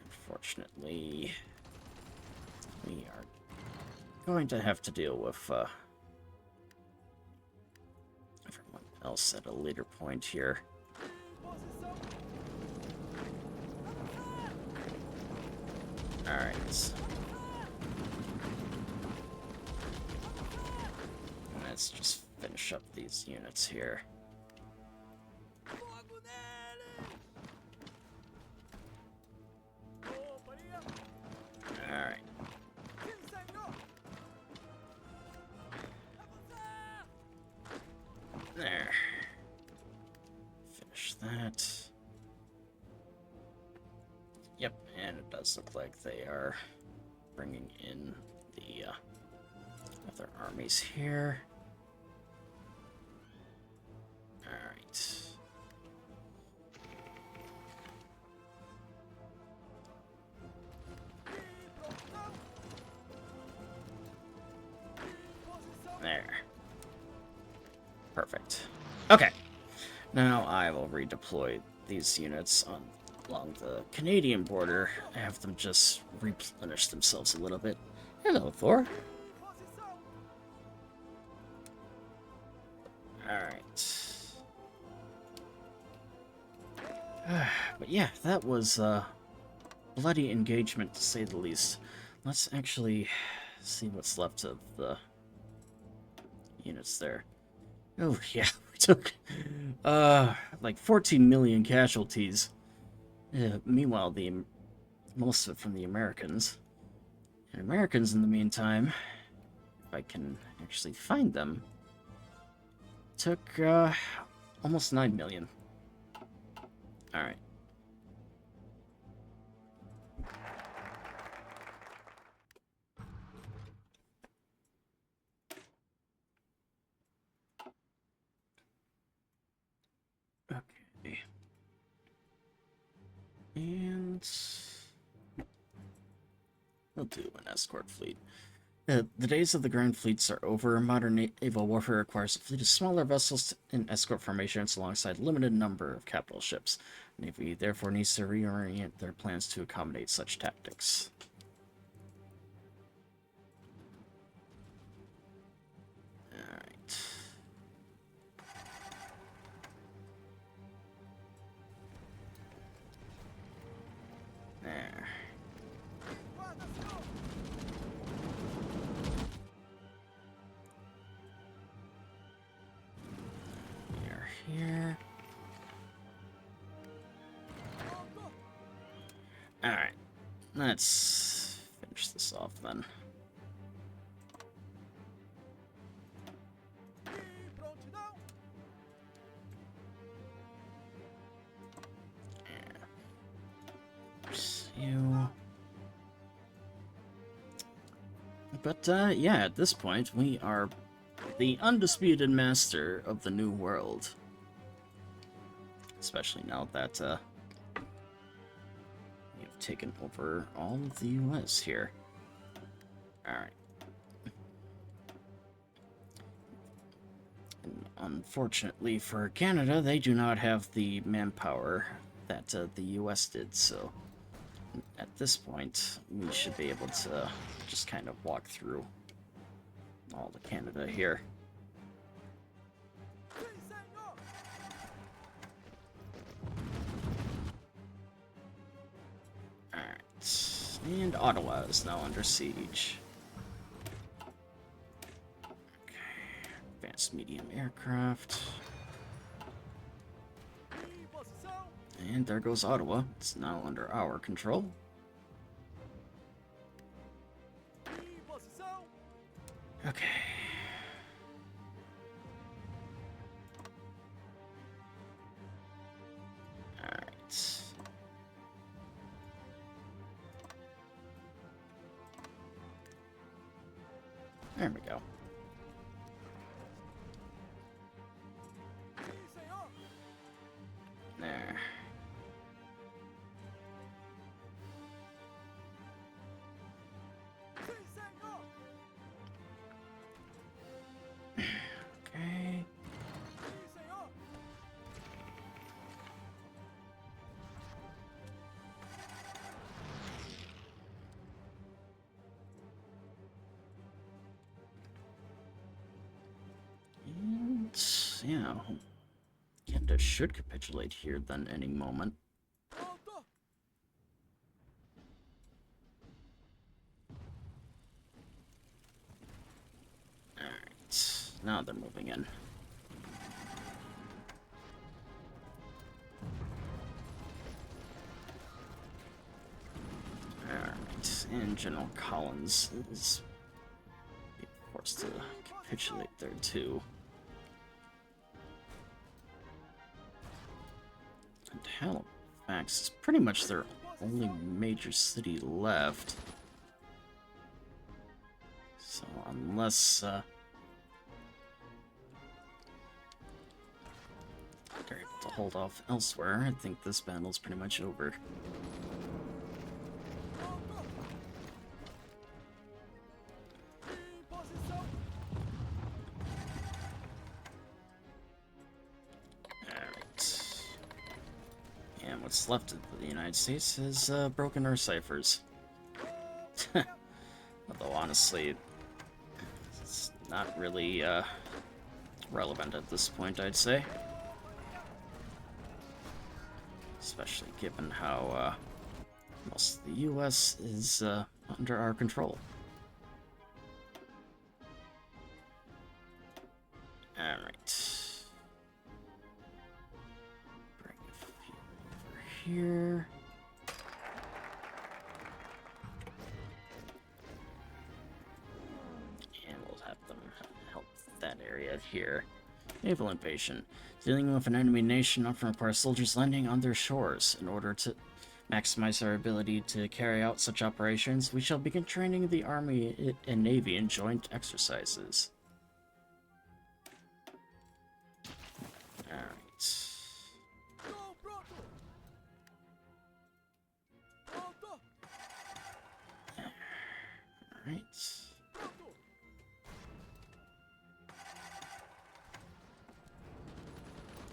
[SPEAKER 1] Unfortunately, we are going to have to deal with everyone else at a later point here. Alright. Let's just finish up these units here. Alright. There. Finish that. Yep, and it does look like they are bringing in the other armies here. Alright. There. Perfect. Okay. Now I will redeploy these units along the Canadian border. Have them just replenish themselves a little bit. Hello, Thor. Alright. But yeah, that was a bloody engagement, to say the least. Let's actually see what's left of the units there. Oh, yeah, we took, like 14 million casualties. Meanwhile, most of it from the Americans. And Americans, in the meantime, if I can actually find them, took, almost 9 million. Alright. Okay. And we'll do an escort fleet. The days of the grand fleets are over. Modern naval warfare requires a fleet of smaller vessels in escort formations alongside a limited number of capital ships. Navy therefore needs to reorient their plans to accommodate such tactics. Alright. There. We are here. Alright. Let's finish this off then. You. But, yeah, at this point, we are the undisputed master of the New World. Especially now that, we've taken over all of the US here. Alright. Unfortunately for Canada, they do not have the manpower that the US did, so at this point, we should be able to just kind of walk through all of Canada here. Alright, and Ottawa is now under siege. Okay, advanced medium aircraft. And there goes Ottawa. It's now under our control. Okay. Alright. There we go. There. yeah, Canada should capitulate here then any moment. Alright, now they're moving in. Alright, and General Collins is forced to capitulate there too. And Halifax is pretty much their only major city left. So unless they're able to hold off elsewhere, I think this battle's pretty much over. What's left of the United States is broken earth ciphers. Although honestly, it's not really relevant at this point, I'd say. Especially given how most of the US is under our control. Alright. Here. And we'll have them help that area here. Naval invasion. Dealing with an enemy nation often requires soldiers landing on their shores. In order to maximize our ability to carry out such operations, we shall begin training the Army and Navy in joint exercises. Alright. Alright.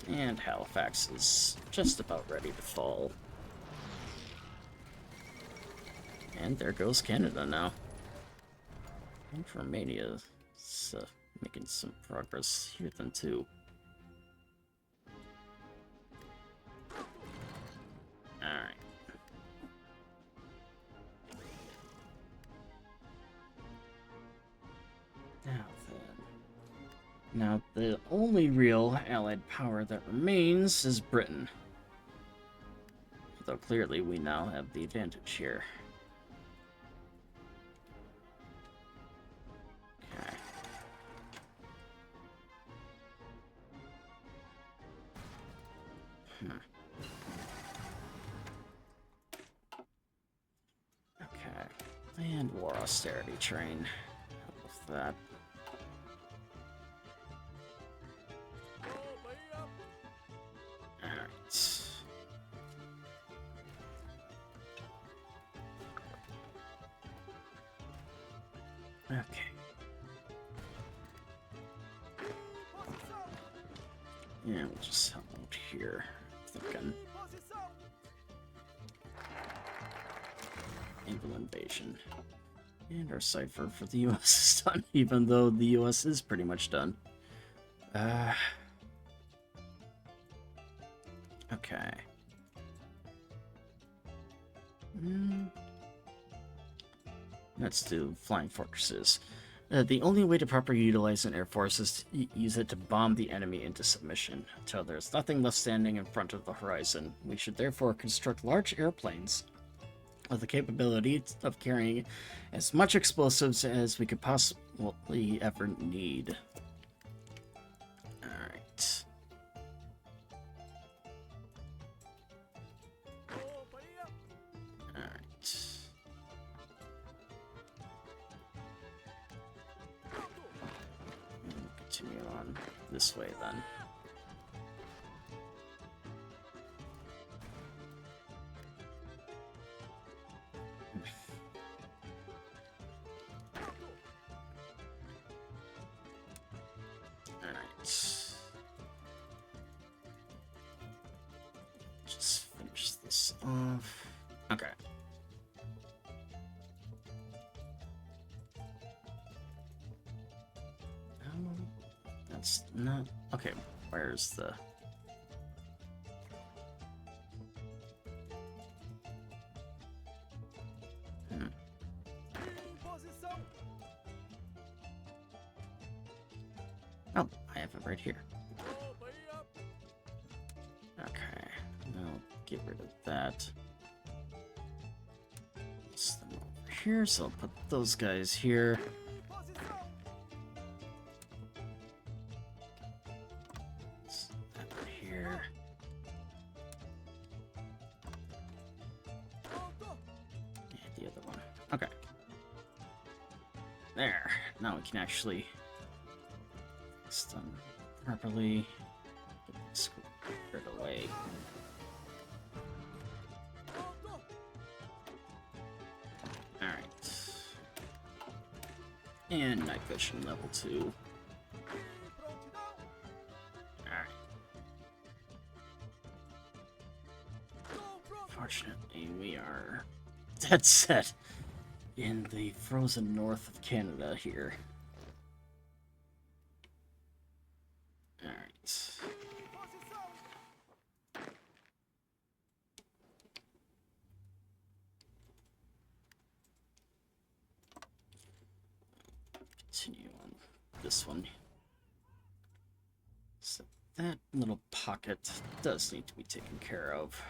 [SPEAKER 1] And Halifax is just about ready to fall. And there goes Canada now. And Romania is making some progress here then too. Alright. Now, the only real allied power that remains is Britain. Though clearly we now have the advantage here. Okay. Okay. And war austerity train. Help with that. Okay. Yeah, we'll just help out here. Thinking. Naval invasion. And our cipher for the US is done, even though the US is pretty much done. Okay. Let's do flying fortresses. The only way to properly utilize an air force is to use it to bomb the enemy into submission, until there's nothing left standing in front of the horizon. We should therefore construct large airplanes with the capability of carrying as much explosives as we could possibly ever need. Alright. Continue on this way then. Alright. Just finish this off. Okay. That's not... Okay, Where's the... Oh, I have it right here. Okay, I'll get rid of that. Place them over here, so I'll put those guys here. That one here. And the other one. Okay. There. Now we can actually fix them properly. Get this squared away. Alright. And night vision level 2. Alright. Fortunately, we are dead set in the frozen north of Canada here. Alright. Continue on this one. So that little pocket does need to be taken care of.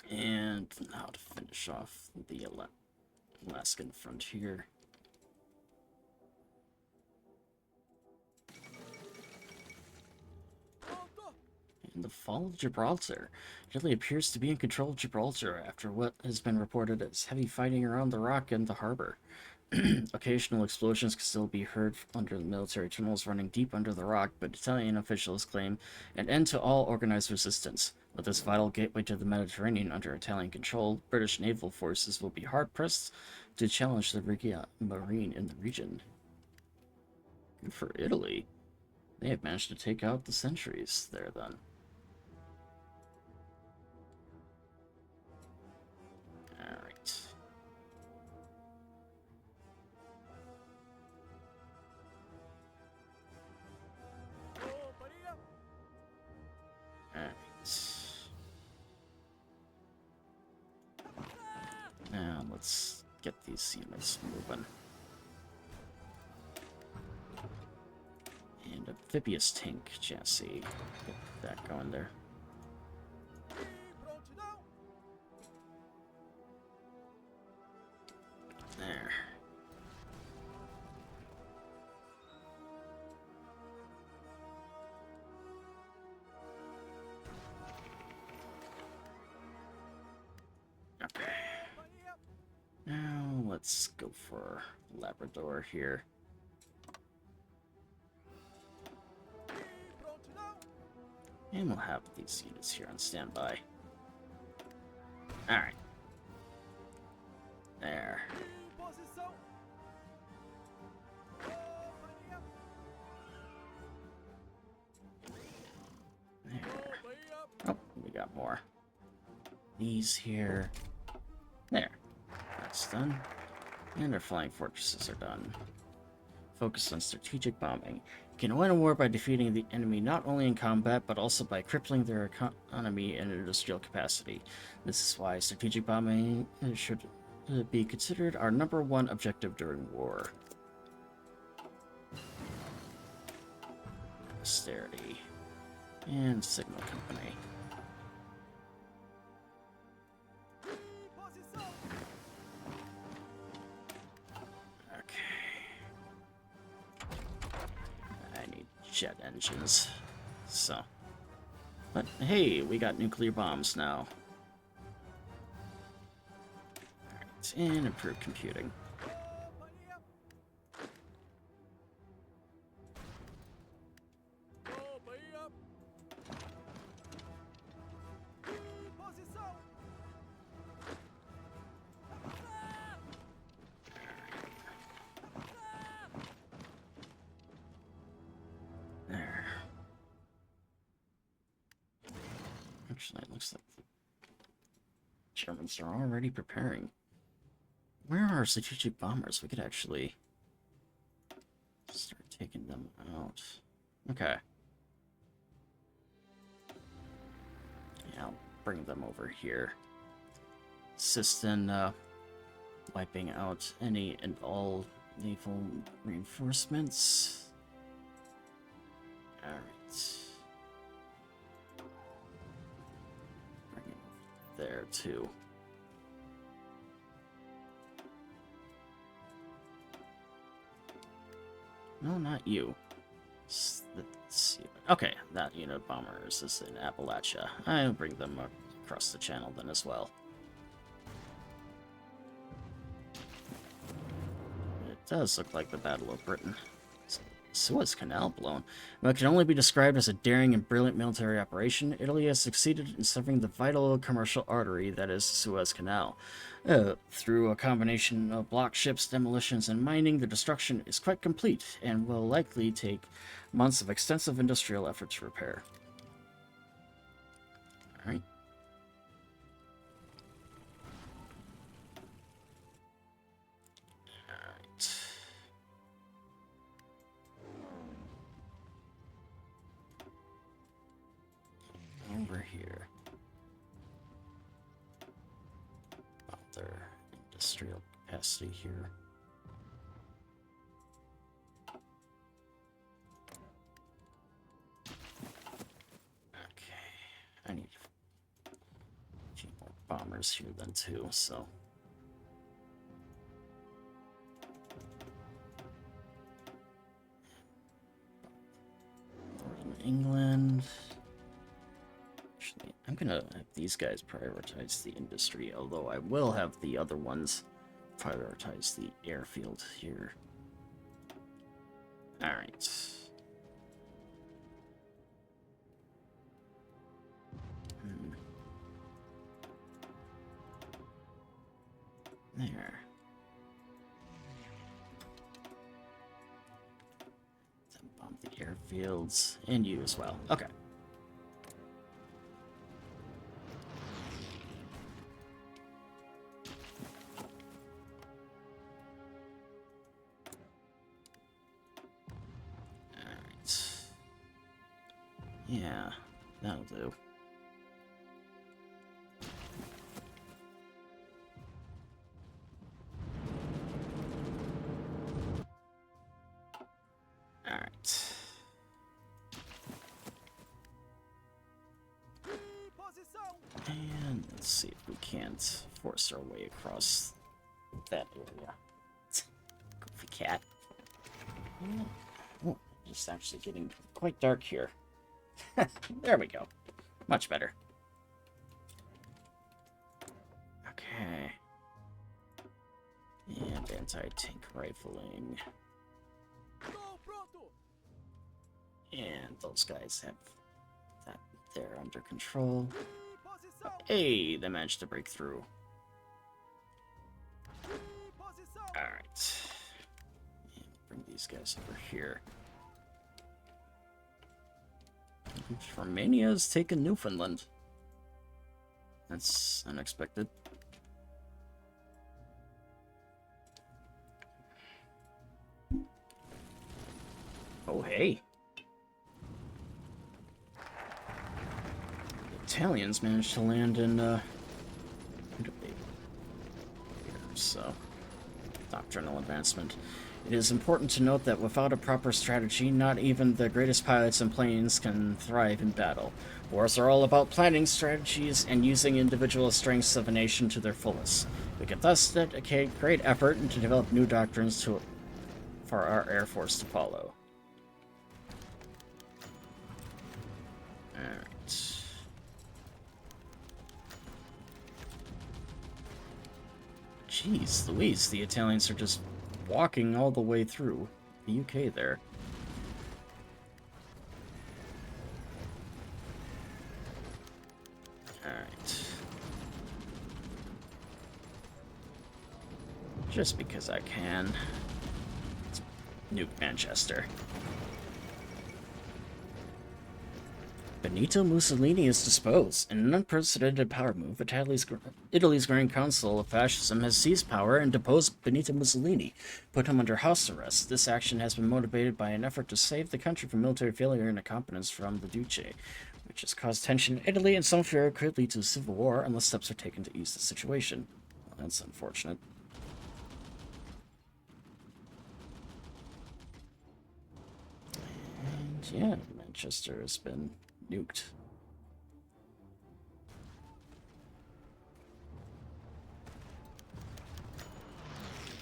[SPEAKER 1] And now to finish off the Alaskan frontier. And the fall of Gibraltar. Italy appears to be in control of Gibraltar after what has been reported as heavy fighting around the rock and the harbor. Occasional explosions can still be heard under the military tunnels running deep under the rock, but Italian officials claim an end to all organized resistance. With this vital gateway to the Mediterranean under Italian control, British naval forces will be hard-pressed to challenge the marine in the region. Good for Italy. They have managed to take out the sentries there, then. Alright. Now let's get these units moving. And amphibious tank chassis. Get that going there. There. Okay. Now let's go for Labrador here. And we'll have these units here on standby. Alright. There. There. Oh, we got more. These here. There. That's done. And our flying fortresses are done. Focus on strategic bombing. You can win a war by defeating the enemy not only in combat, but also by crippling their economy and industrial capacity. This is why strategic bombing should be considered our #1 objective during war. Posterity. And Signal Company. Jet engines. So. But hey, we got nuclear bombs now. Alright, and improved computing. Actually, it looks like the Germans are already preparing. Where are our strategic bombers? We could actually start taking them out. Okay. Yeah, I'll bring them over here. Assist in wiping out any and all naval reinforcements. Alright. Bring it over there, too. No, not you. Let's see. Okay, that unit of bombers is in Appalachia. I'll bring them across the channel then as well. It does look like the Battle of Britain. Suez Canal blown. While it can only be described as a daring and brilliant military operation, Italy has succeeded in severing the vital commercial artery that is the Suez Canal. Through a combination of block ships, demolitions, and mining, the destruction is quite complete and will likely take months of extensive industrial effort to repair. Alright. Over here. About their industrial capacity here. Okay. I need a few more bombers here then too, so. Northern England. I'm gonna have these guys prioritize the industry, although I will have the other ones prioritize the airfield here. Alright. There. Then bomb the airfields, and you as well. Okay. Yeah, that'll do. Alright. And let's see if we can't force our way across that area. Goofy cat. Oh, it's actually getting quite dark here. There we go. Much better. Okay. And anti-tank rifling. And those guys have that there under control. Hey, they managed to break through. Alright. Bring these guys over here. Romania's taken Newfoundland. That's unexpected. Oh, hey. The Italians managed to land in, so, doctrinal advancement. It is important to note that without a proper strategy, not even the greatest pilots and planes can thrive in battle. Wars are all about planning strategies and using individual strengths of a nation to their fullest. We can thus dedicate great effort to develop new doctrines for our Air Force to follow. Alright. Jeez Louise, the Italians are just walking all the way through the UK there. Alright. Just because I can. Let's nuke Manchester. Been Benito Mussolini is disposed. In an unprecedented power move, Italy's Grand Council of Fascism has seized power and deposed Benito Mussolini, put him under house arrest. This action has been motivated by an effort to save the country from military failure and incompetence from the Duce, which has caused tension in Italy and some fear it could lead to a civil war unless steps are taken to ease the situation. Well, that's unfortunate. And yeah, Manchester has been nuked.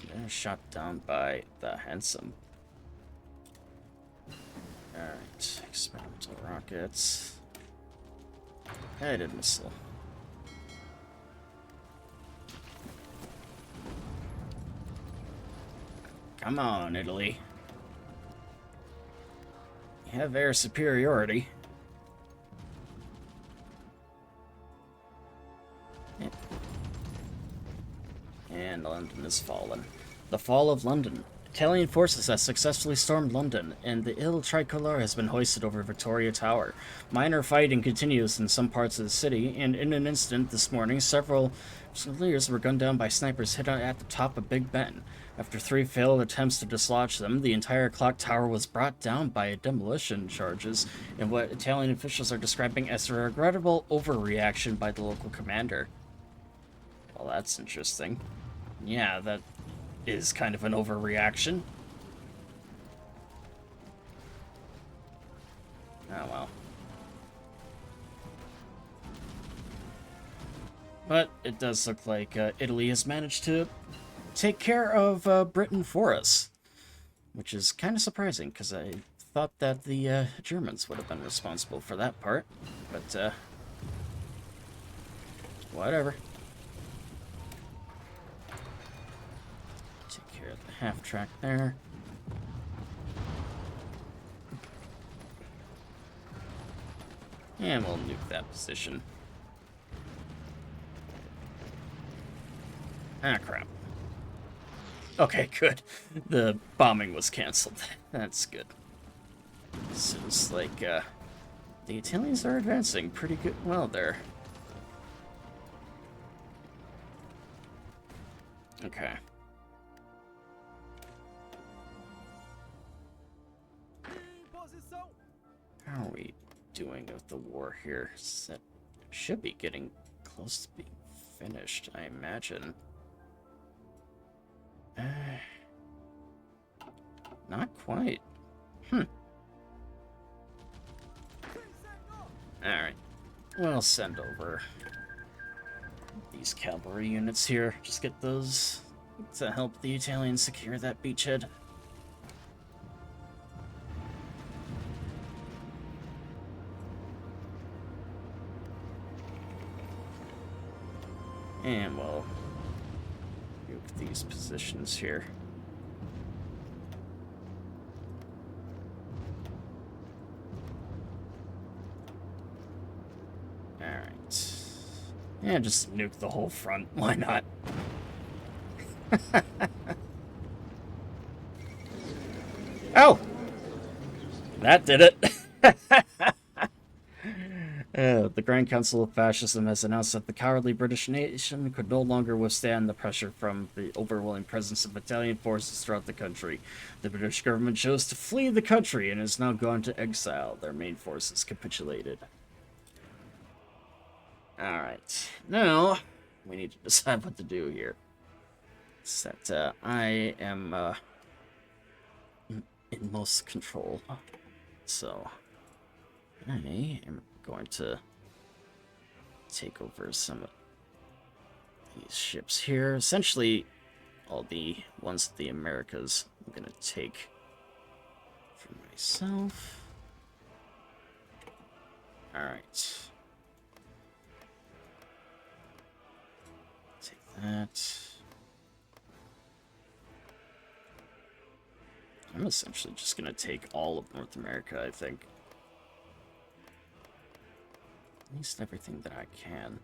[SPEAKER 1] They're shot down by the Handsome. Alright, experimental rockets. Guided missile. Come on, Italy. You have air superiority. Yeah. And London has fallen. The fall of London. Italian forces have successfully stormed London, and the Il Tricolore has been hoisted over Victoria Tower. Minor fighting continues in some parts of the city, and in an incident this morning, several Fusiliers were gunned down by snipers hit at the top of Big Ben. After 3 failed attempts to dislodge them, the entire clock tower was brought down by demolition charges in what Italian officials are describing as a regrettable overreaction by the local commander. Well, that's interesting. Yeah, that is kind of an overreaction. Oh well. But it does look like Italy has managed to take care of Britain for us, which is kind of surprising because I thought that the Germans would have been responsible for that part, but whatever. Take care of the half-track there. And we'll nuke that position. Ah, crap. Okay, good. The bombing was canceled. That's good. Seems like, the Italians are advancing pretty good. Well, there. Okay. How are we doing with the war here? That should be getting close to being finished, I imagine. Not quite. Alright. We'll send over these cavalry units here. Just get those to help the Italians secure that beachhead. And we'll nuke these positions here. Alright. Yeah, just nuke the whole front. Why not? Oh! That did it! The Grand Council of Fascism has announced that the cowardly British nation could no longer withstand the pressure from the overwhelming presence of Italian forces throughout the country. The British government chose to flee the country and has now gone to exile. Their main forces capitulated. Alright, now we need to decide what to do here. It's that I am in most control. So, I am going to take over some of these ships here. Essentially, all the ones of the Americas I'm going to take for myself. Alright. Take that. I'm essentially just going to take all of North America, I think. At least everything that I can.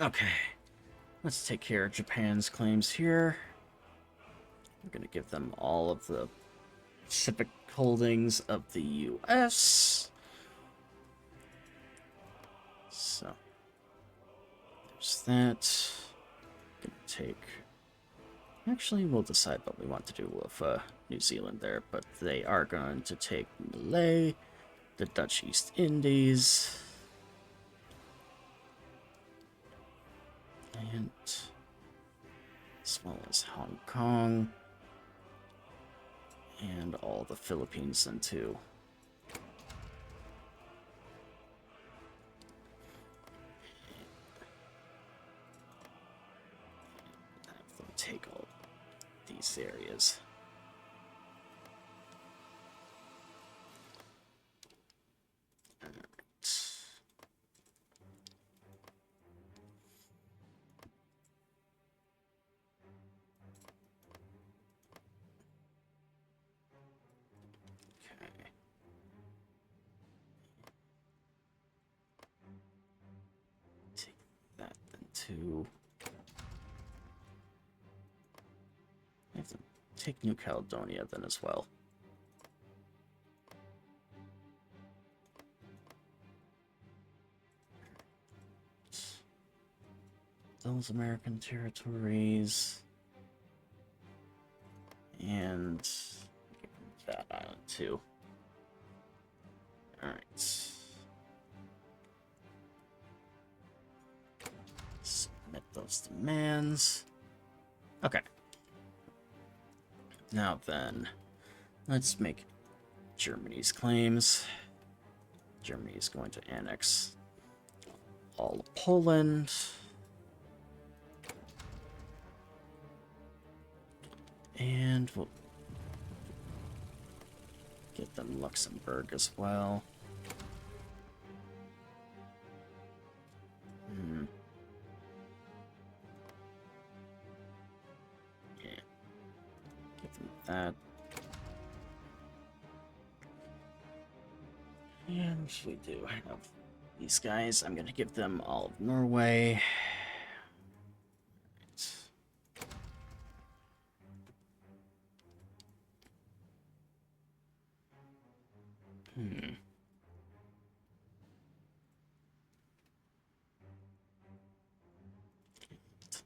[SPEAKER 1] Okay. Let's take care of Japan's claims here. I'm going to give them all of the Pacific holdings of the U.S. So, there's that. Gonna take... Actually, we'll decide what we want to do with New Zealand there, but they are going to take Malay, the Dutch East Indies, and as well as Hong Kong, and all the Philippines then too. Have them take all these areas. To I have to take New Caledonia then as well. Those American territories and that island too. All right. Submit those demands. Okay. Now then, let's make Germany's claims. Germany is going to annex all of Poland. And we'll get them Luxembourg as well. Yeah. Give them that. And we do have these guys. I'm going to give them all of Norway.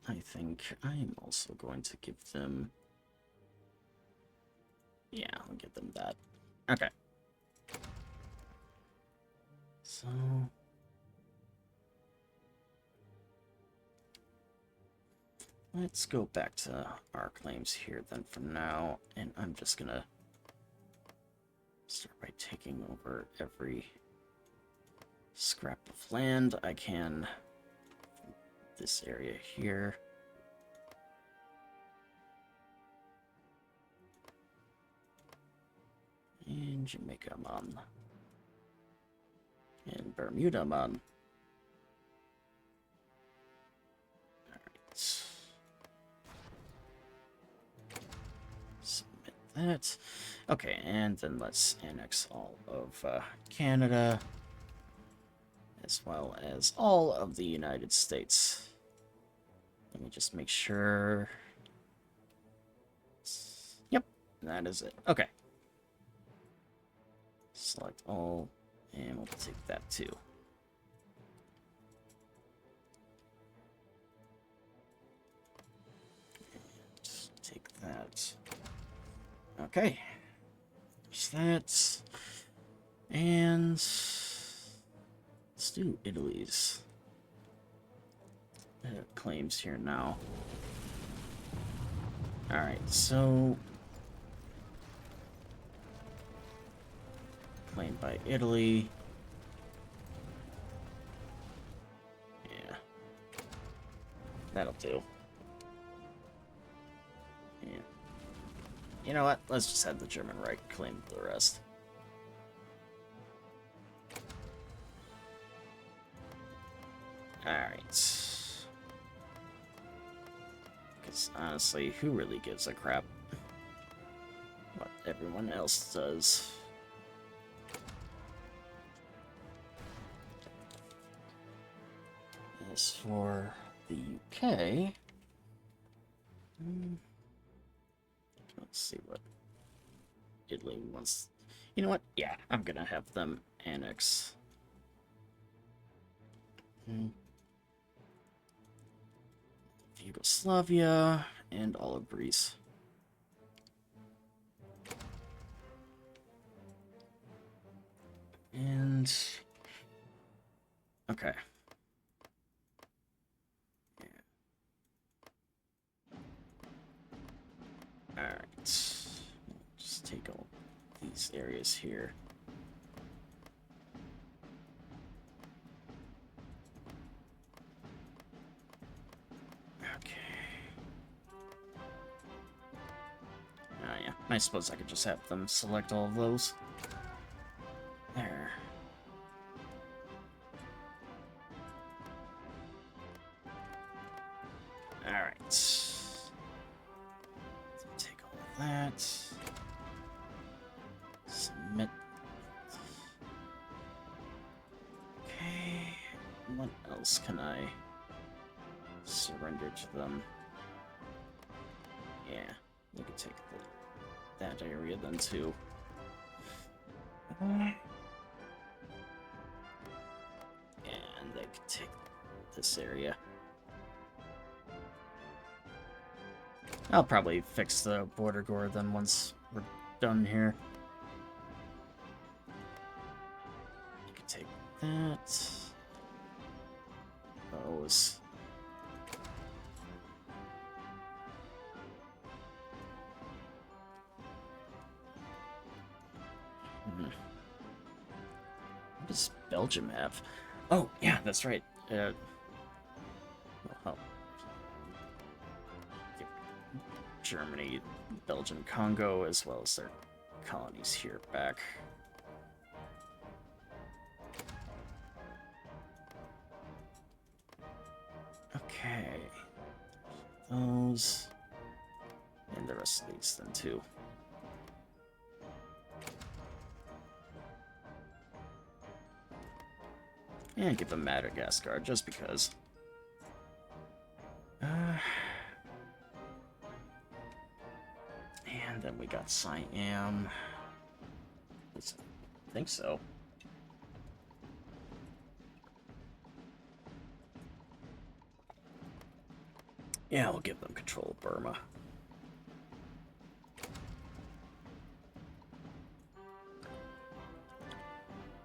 [SPEAKER 1] I think I'm also going to give them... Yeah, I'll give them that. Okay. So... let's go back to our claims here then for now, and I'm just gonna start by taking over every scrap of land I can from this area here. And Jamaica man. And Bermuda man. Alright. Submit that. Okay, and then let's annex all of Canada, as well as all of the United States. Let me just make sure. Yep, that is it. Okay. Select all, and we'll take that too. And take that. Okay. There's that. And let's do Italy's claims here now. Alright, so claimed by Italy. Yeah. That'll do. Yeah. You know what? Let's just have the German Reich claim the rest. Alright. Because honestly, who really gives a crap what everyone else does? As for the UK, let's see what Italy wants. You know what? Yeah, I'm gonna have them annex. Yugoslavia and all of Greece. And okay. Yeah. All right. Just take all these areas here. Okay. Oh yeah. I suppose I could just have them select all of those. There. Alright. So take all of that. Submit. Okay. What else can I surrender to them? Yeah. You can take that area then too. And they can take this area. I'll probably fix the border gore then once we're done here. You can take that. Those. What does Belgium have? Oh, yeah, that's right. Well, Germany, Belgium, Congo, as well as their colonies here back. Okay. Those. And the rest of these then, too. And give them Madagascar, just because. And then we got Siam. I think so. Yeah, we'll give them control of Burma.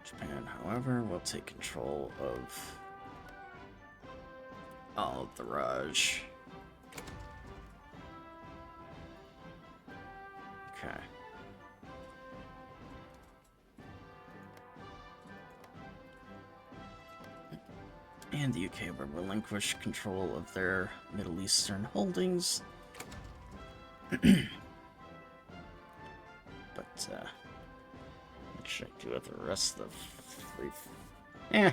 [SPEAKER 1] Japan, however, will take control of all of the Raj. Okay. And the UK will relinquish control of their Middle Eastern holdings. But, what should I do with the rest of the free...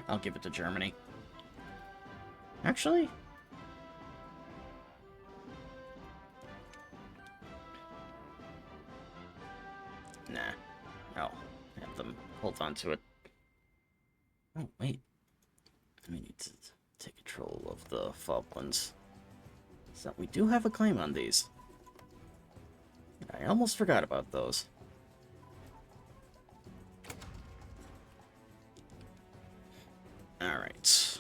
[SPEAKER 1] I'll give it to Germany. Actually... Nah. I'll have them hold on to it. Oh, wait. We need to take control of the Falklands. So we do have a claim on these. I almost forgot about those. Alright.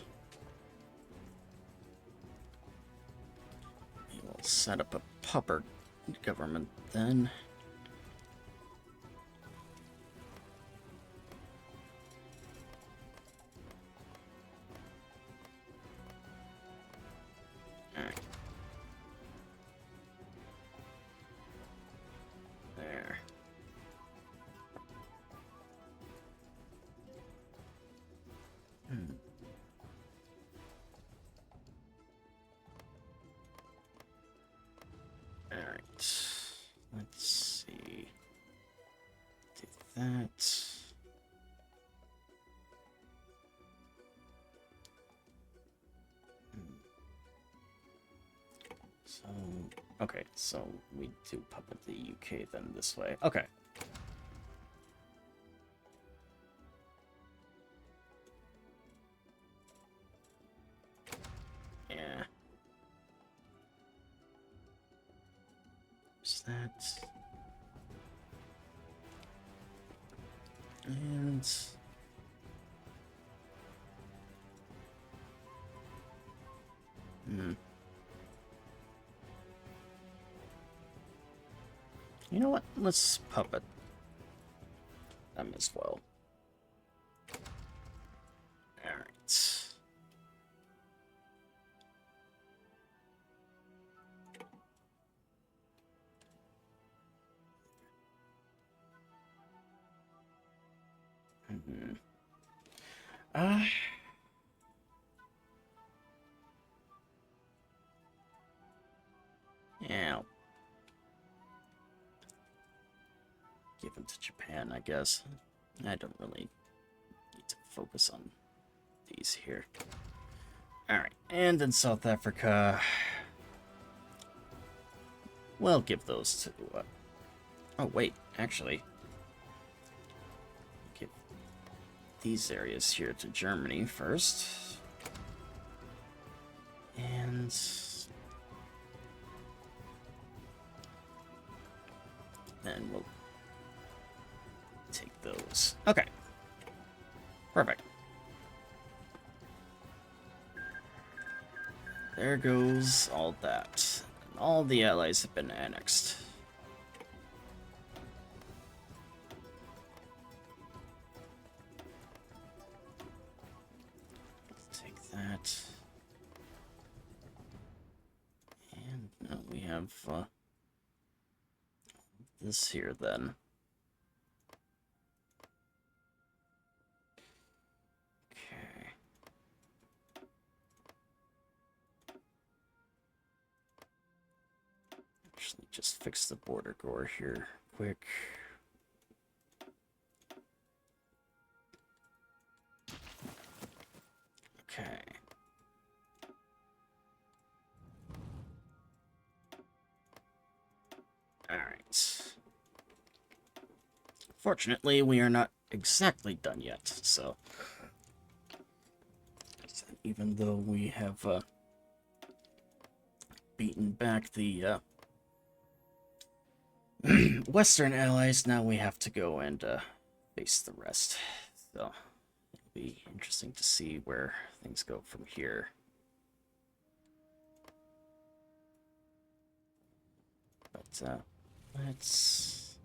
[SPEAKER 1] We will set up a pauper government then. Alright. There. Alright. Let's see. Do that. So, okay, so we do puppet the UK then this way. Okay. Yeah. Is that... And... You know what? Let's puppet them as well. Alright. Uh... Yeah, I'll give them to Japan, I guess. I don't really need to focus on these here. Alright, and in South Africa, we'll give those to... oh, wait, actually. Give these areas here to Germany first. And... then we'll take those. Okay. Perfect. There goes all that. And all the allies have been annexed. Let's take that. And now we have this here then. Okay. Actually, just fix the border gore here quick. Okay. Alright. Fortunately, we are not exactly done yet, so... even though we have beaten back the Western allies, now we have to go and face the rest. So, it'll be interesting to see where things go from here. But, let's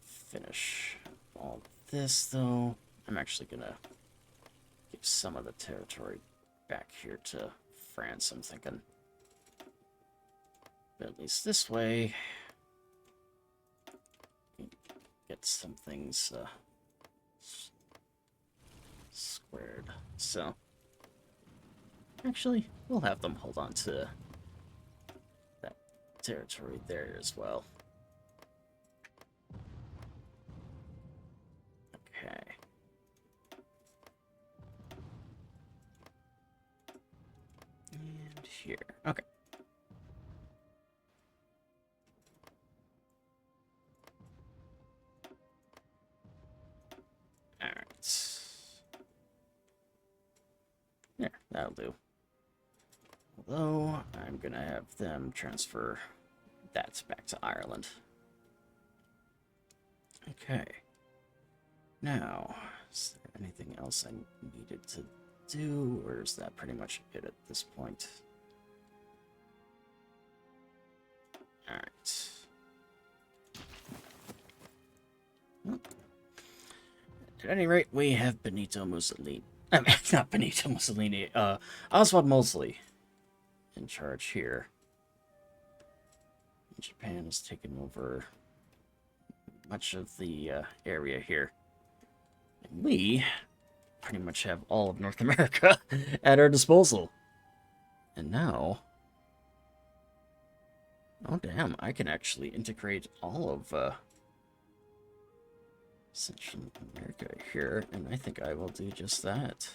[SPEAKER 1] finish all this, though. I'm actually gonna give some of the territory back here to France, I'm thinking. But at least this way, get some things squared. So, actually, we'll have them hold on to that territory there as well. Okay. And here. Okay. Alright. There, that'll do. Although, I'm gonna have them transfer that back to Ireland. Okay. Now, is there anything else I needed to do, or is that pretty much it at this point? Alright. Well, at any rate, we have Benito Mussolini. I mean, not Benito Mussolini, Oswald Mosley in charge here. Japan has taken over much of the area here. And we pretty much have all of North America at our disposal. And now... oh, damn, I can actually integrate all of Central America here, and I think I will do just that.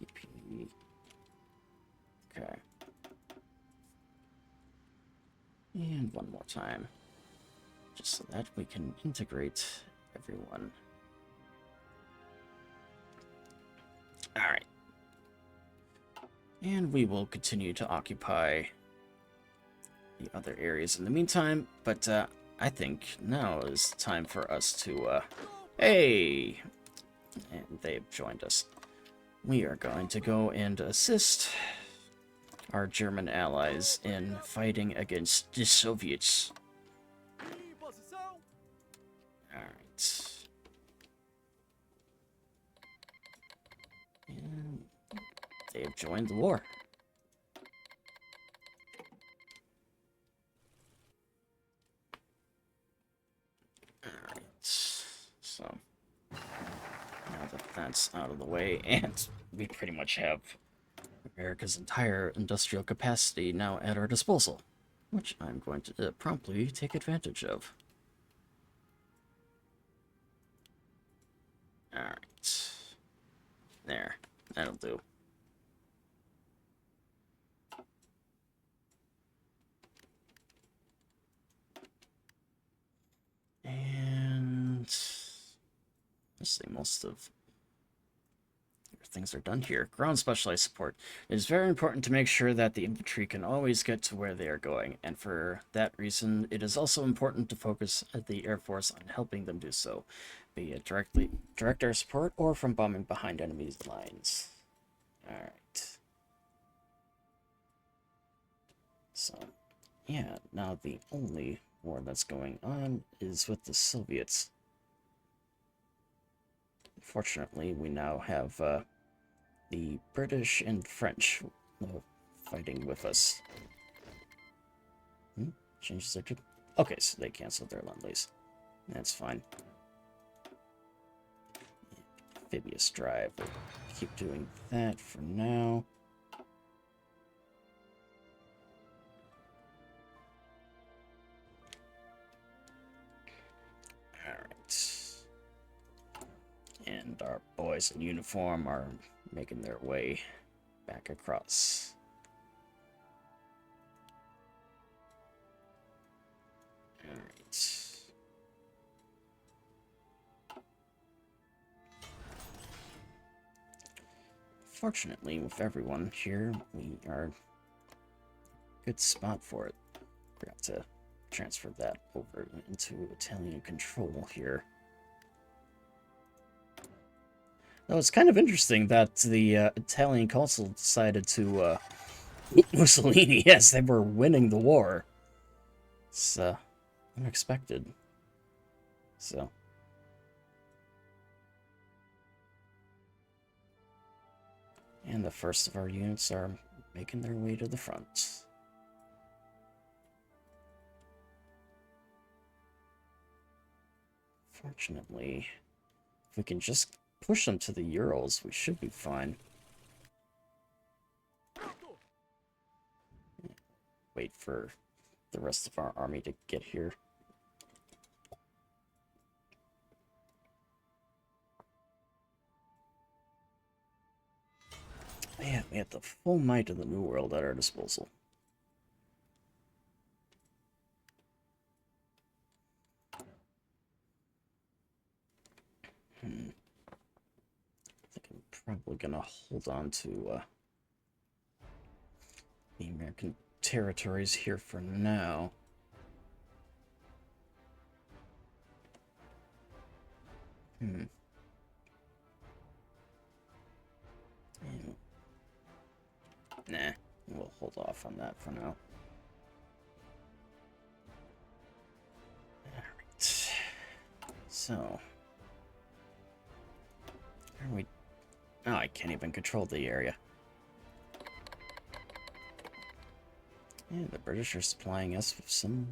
[SPEAKER 1] PP. Okay. And one more time. Just so that we can integrate everyone. Alright. And we will continue to occupy the other areas in the meantime, but I think now is time for us to, hey! And they've joined us. We are going to go and assist our German allies in fighting against the Soviets. Alright. And they have joined the war. Alright. So, now that that's out of the way, and we pretty much have America's entire industrial capacity now at our disposal, which I'm going to promptly take advantage of. Alright. There. That'll do. And let's see, most of things are done here. Ground specialized support. It is very important to make sure that the infantry can always get to where they are going, and for that reason, it is also important to focus the Air Force on helping them do so, be it direct air support or from bombing behind enemy's lines. Alright. So, yeah, now the only war that's going on is with the Soviets. Fortunately, we now have the British and French fighting with us. Changes their trip. Okay, so they canceled their Lend-Lease. That's fine. Amphibious drive. We'll keep doing that for now. Alright. And our boys in uniform are making their way back across. Alright. Fortunately, with everyone here, we are a good spot for it. Forgot to transfer that over into Italian control here. Though it's kind of interesting that the Italian consul decided to Mussolini. Yes, they were winning the war. It's unexpected. So. And the first of our units are making their way to the front. Fortunately, if we can just push them to the Urals, we should be fine. Wait for the rest of our army to get here. Yeah, we have the full might of the New World at our disposal. I think I'm probably gonna hold on to the American territories here for now. Nah, we'll hold off on that for now. Alright. So. Are we... Oh, I can't even control the area. Yeah, the British are supplying us with some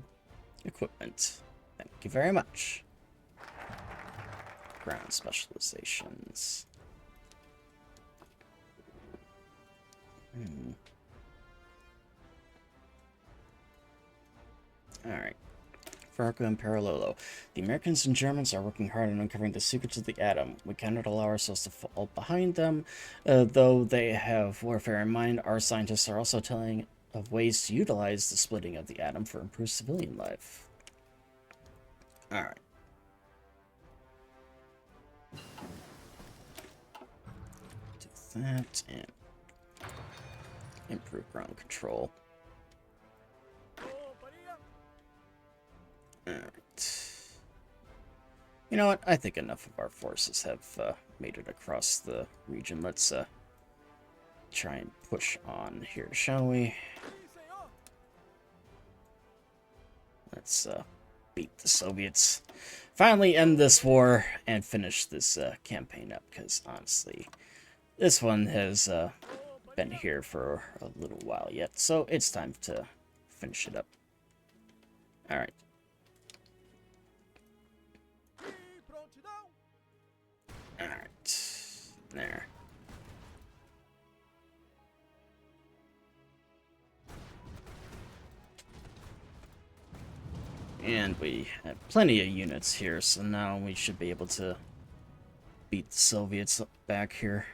[SPEAKER 1] equipment. Thank you very much. Ground specializations. Alright. Farco and Paralolo. The Americans and Germans are working hard on uncovering the secrets of the atom. We cannot allow ourselves to fall behind them. Though they have warfare in mind, our scientists are also telling of ways to utilize the splitting of the atom for improved civilian life. Alright. Do that and improve ground control. You know what? I think enough of our forces have made it across the region. Let's try and push on here, shall we? Let's beat the Soviets. Finally end this war and finish this campaign up, because honestly, this one has been here for a little while yet, so it's time to finish it up. Alright. Alright. There. And we have plenty of units here, so now we should be able to beat the Soviets back here.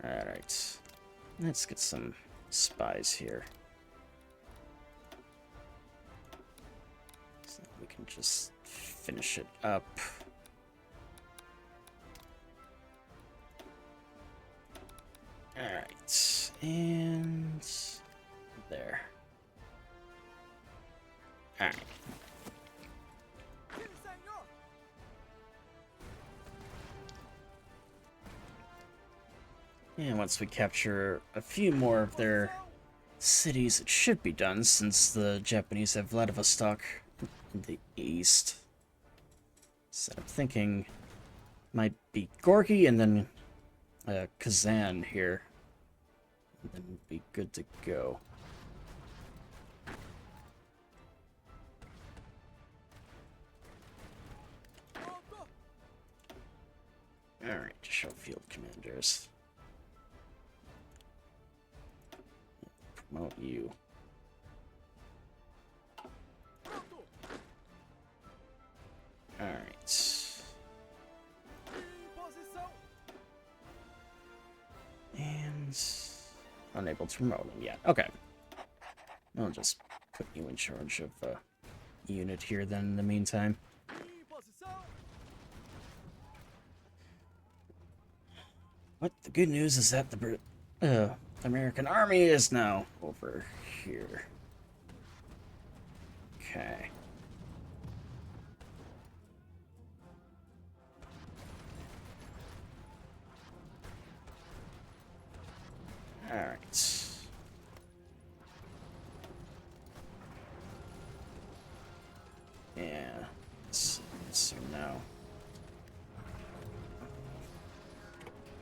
[SPEAKER 1] Alright. Let's get some spies here. So we can just finish it up. Alright. And there. Alright. And once we capture a few more of their cities, it should be done, since the Japanese have Vladivostok in the east. So I'm thinking might be Gorky and then Kazan here. And then we'd be good to go. Alright, show field commanders. Promote you. Alright. And unable to promote him yet. Okay. I'll just put you in charge of a unit here then in the meantime. What? The good news is that the American army is now over here. Okay. Alright. Yeah. Let's see now.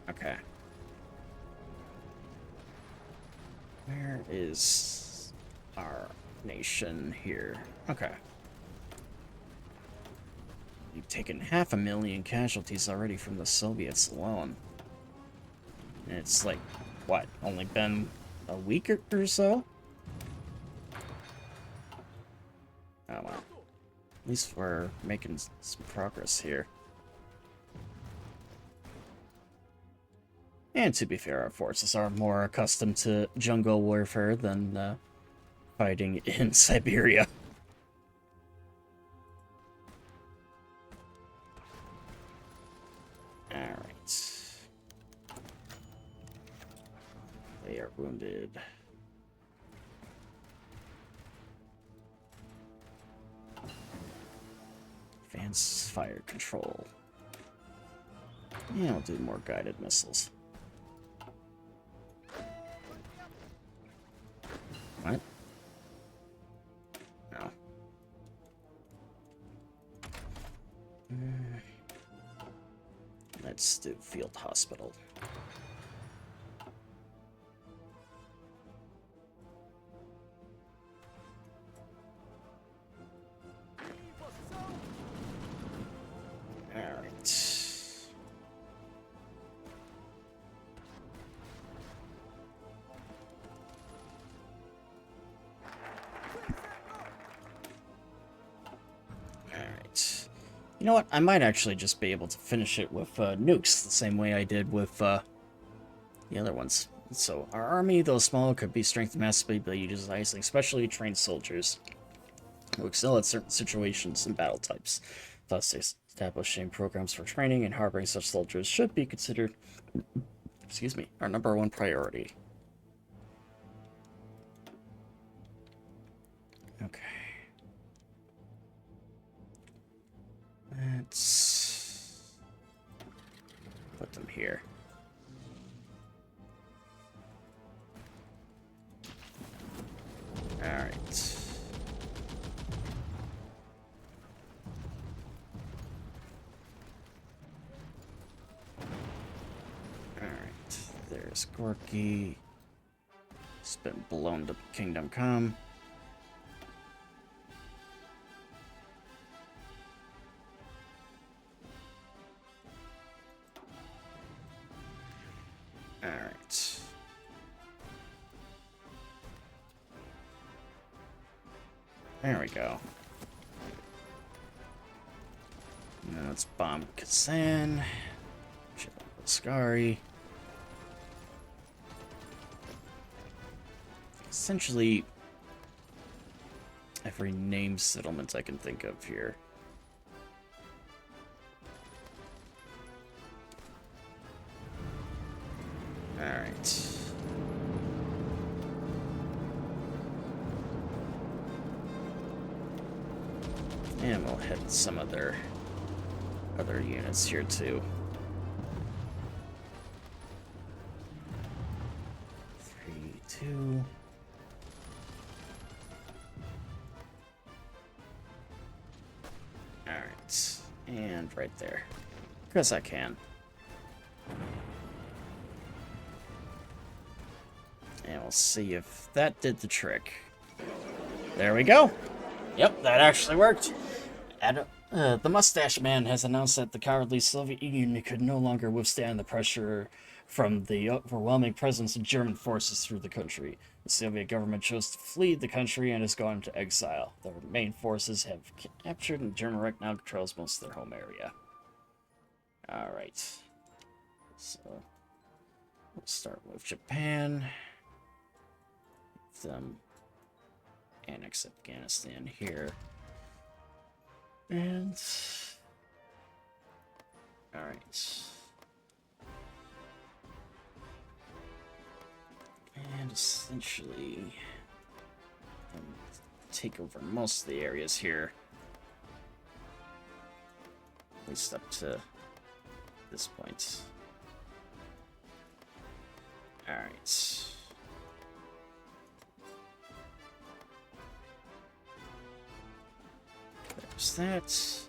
[SPEAKER 1] Okay. Where is our nation here? Okay. We've taken 500,000 casualties already from the Soviets alone. And it's like, what, only been a week or so? Oh well. At least we're making some progress here. And to be fair, our forces are more accustomed to jungle warfare than fighting in Siberia. Alright. They are wounded. Advanced fire control. Yeah, we'll do more guided missiles. What? No. Let's do field hospital. Alright. Alright. You know what? I might actually just be able to finish it with nukes, the same way I did with the other ones. So, our army, though small, could be strengthened massively by utilizing specially trained soldiers who excel at certain situations and battle types. Thus, establishing programs for training and harboring such soldiers should be considered, excuse me, our #1 priority. Okay. put them here. Alright. Alright, there's Gorky. It's been blown to Kingdom Come. Alright. There we go. Now let's bomb Kazan. Scary. Essentially, every named settlement I can think of here. Alright. And we'll hit some other units here too. 3, 2. Alright. And right there. Because I can. And we'll see if that did the trick. There we go. Yep, that actually worked. The Mustache Man has announced that the cowardly Soviet Union could no longer withstand the pressure from the overwhelming presence of German forces through the country. The Soviet government chose to flee the country and has gone into exile. The main forces have captured, and German Reich now controls most of their home area. Alright. So, we'll start with Japan. Them annex Afghanistan here. And alright. And essentially take over most of the areas here. At least up to this point. Alright. There's that.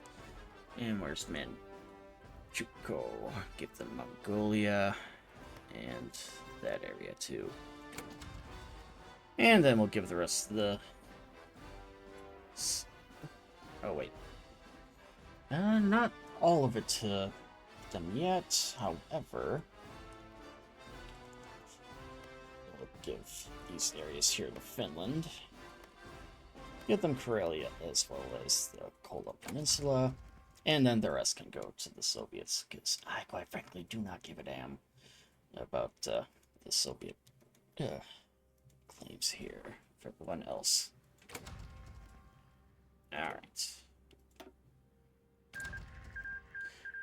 [SPEAKER 1] And where's Manchukuo? Give them Mongolia. And that area too. And then we'll give the rest of the... Oh, wait. Not all of it to them yet. However, we'll give these areas here to Finland. Give them Karelia as well as the Kola Peninsula. And then the rest can go to the Soviets, because I quite frankly do not give a damn about the Soviet claims here for everyone else. Alright.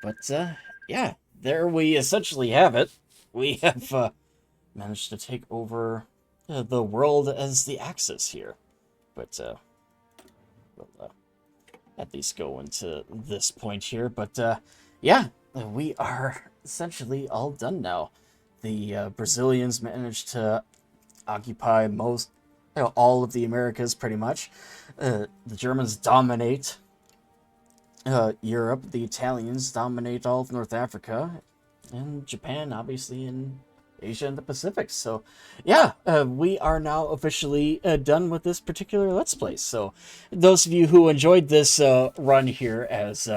[SPEAKER 1] But, yeah, there we essentially have it. We have managed to take over the world as the Axis here. But, we'll at least go into this point here. But, yeah, we are essentially all done now. The Brazilians managed to occupy most, all of the Americas, pretty much. The Germans dominate Europe. The Italians dominate all of North Africa. And Japan, obviously, in Asia and the Pacific. So, yeah, we are now officially done with this particular Let's Play. So, those of you who enjoyed this run here as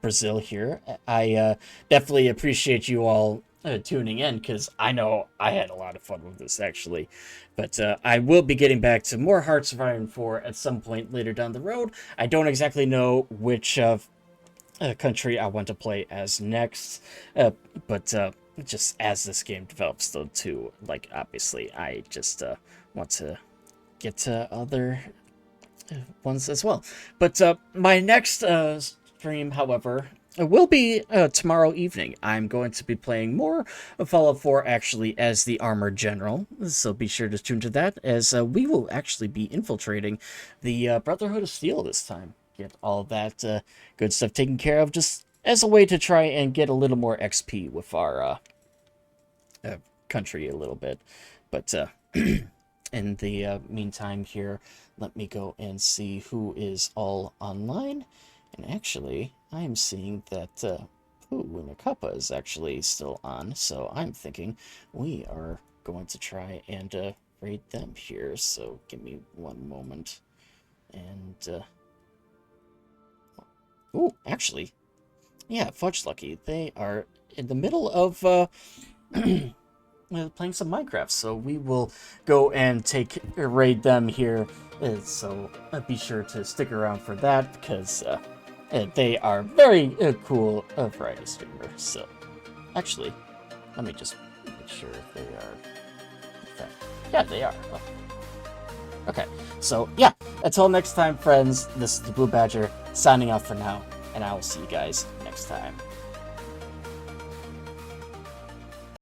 [SPEAKER 1] Brazil here, I definitely appreciate you all tuning in, because I know I had a lot of fun with this, actually. But I will be getting back to more Hearts of Iron 4 at some point later down the road. I don't exactly know which country I want to play as next, but just as this game develops, though, too, like, obviously, I just want to get to other ones as well. But my next stream, however, will be tomorrow evening. I'm going to be playing more of Fallout 4, actually, as the Armored General, so be sure to tune to that, as we will actually be infiltrating the Brotherhood of Steel this time. get all that good stuff taken care of, just as a way to try and get a little more XP with our country a little bit. But in the meantime here, let me go and see who is all online. And actually, I'm seeing that Winakappa is actually still on, so I'm thinking we are going to try and raid them here. So give me one moment. And actually, yeah, Fudge Lucky, they are in the middle of playing some Minecraft, so we will go and raid them here. So be sure to stick around for that, because they are very cool variety streamers. So actually, let me just make sure if they are. Okay. Yeah, they are. Oh. Okay, so yeah, until next time, friends, this is the Blue Badger signing off for now, and I will see you guys next time.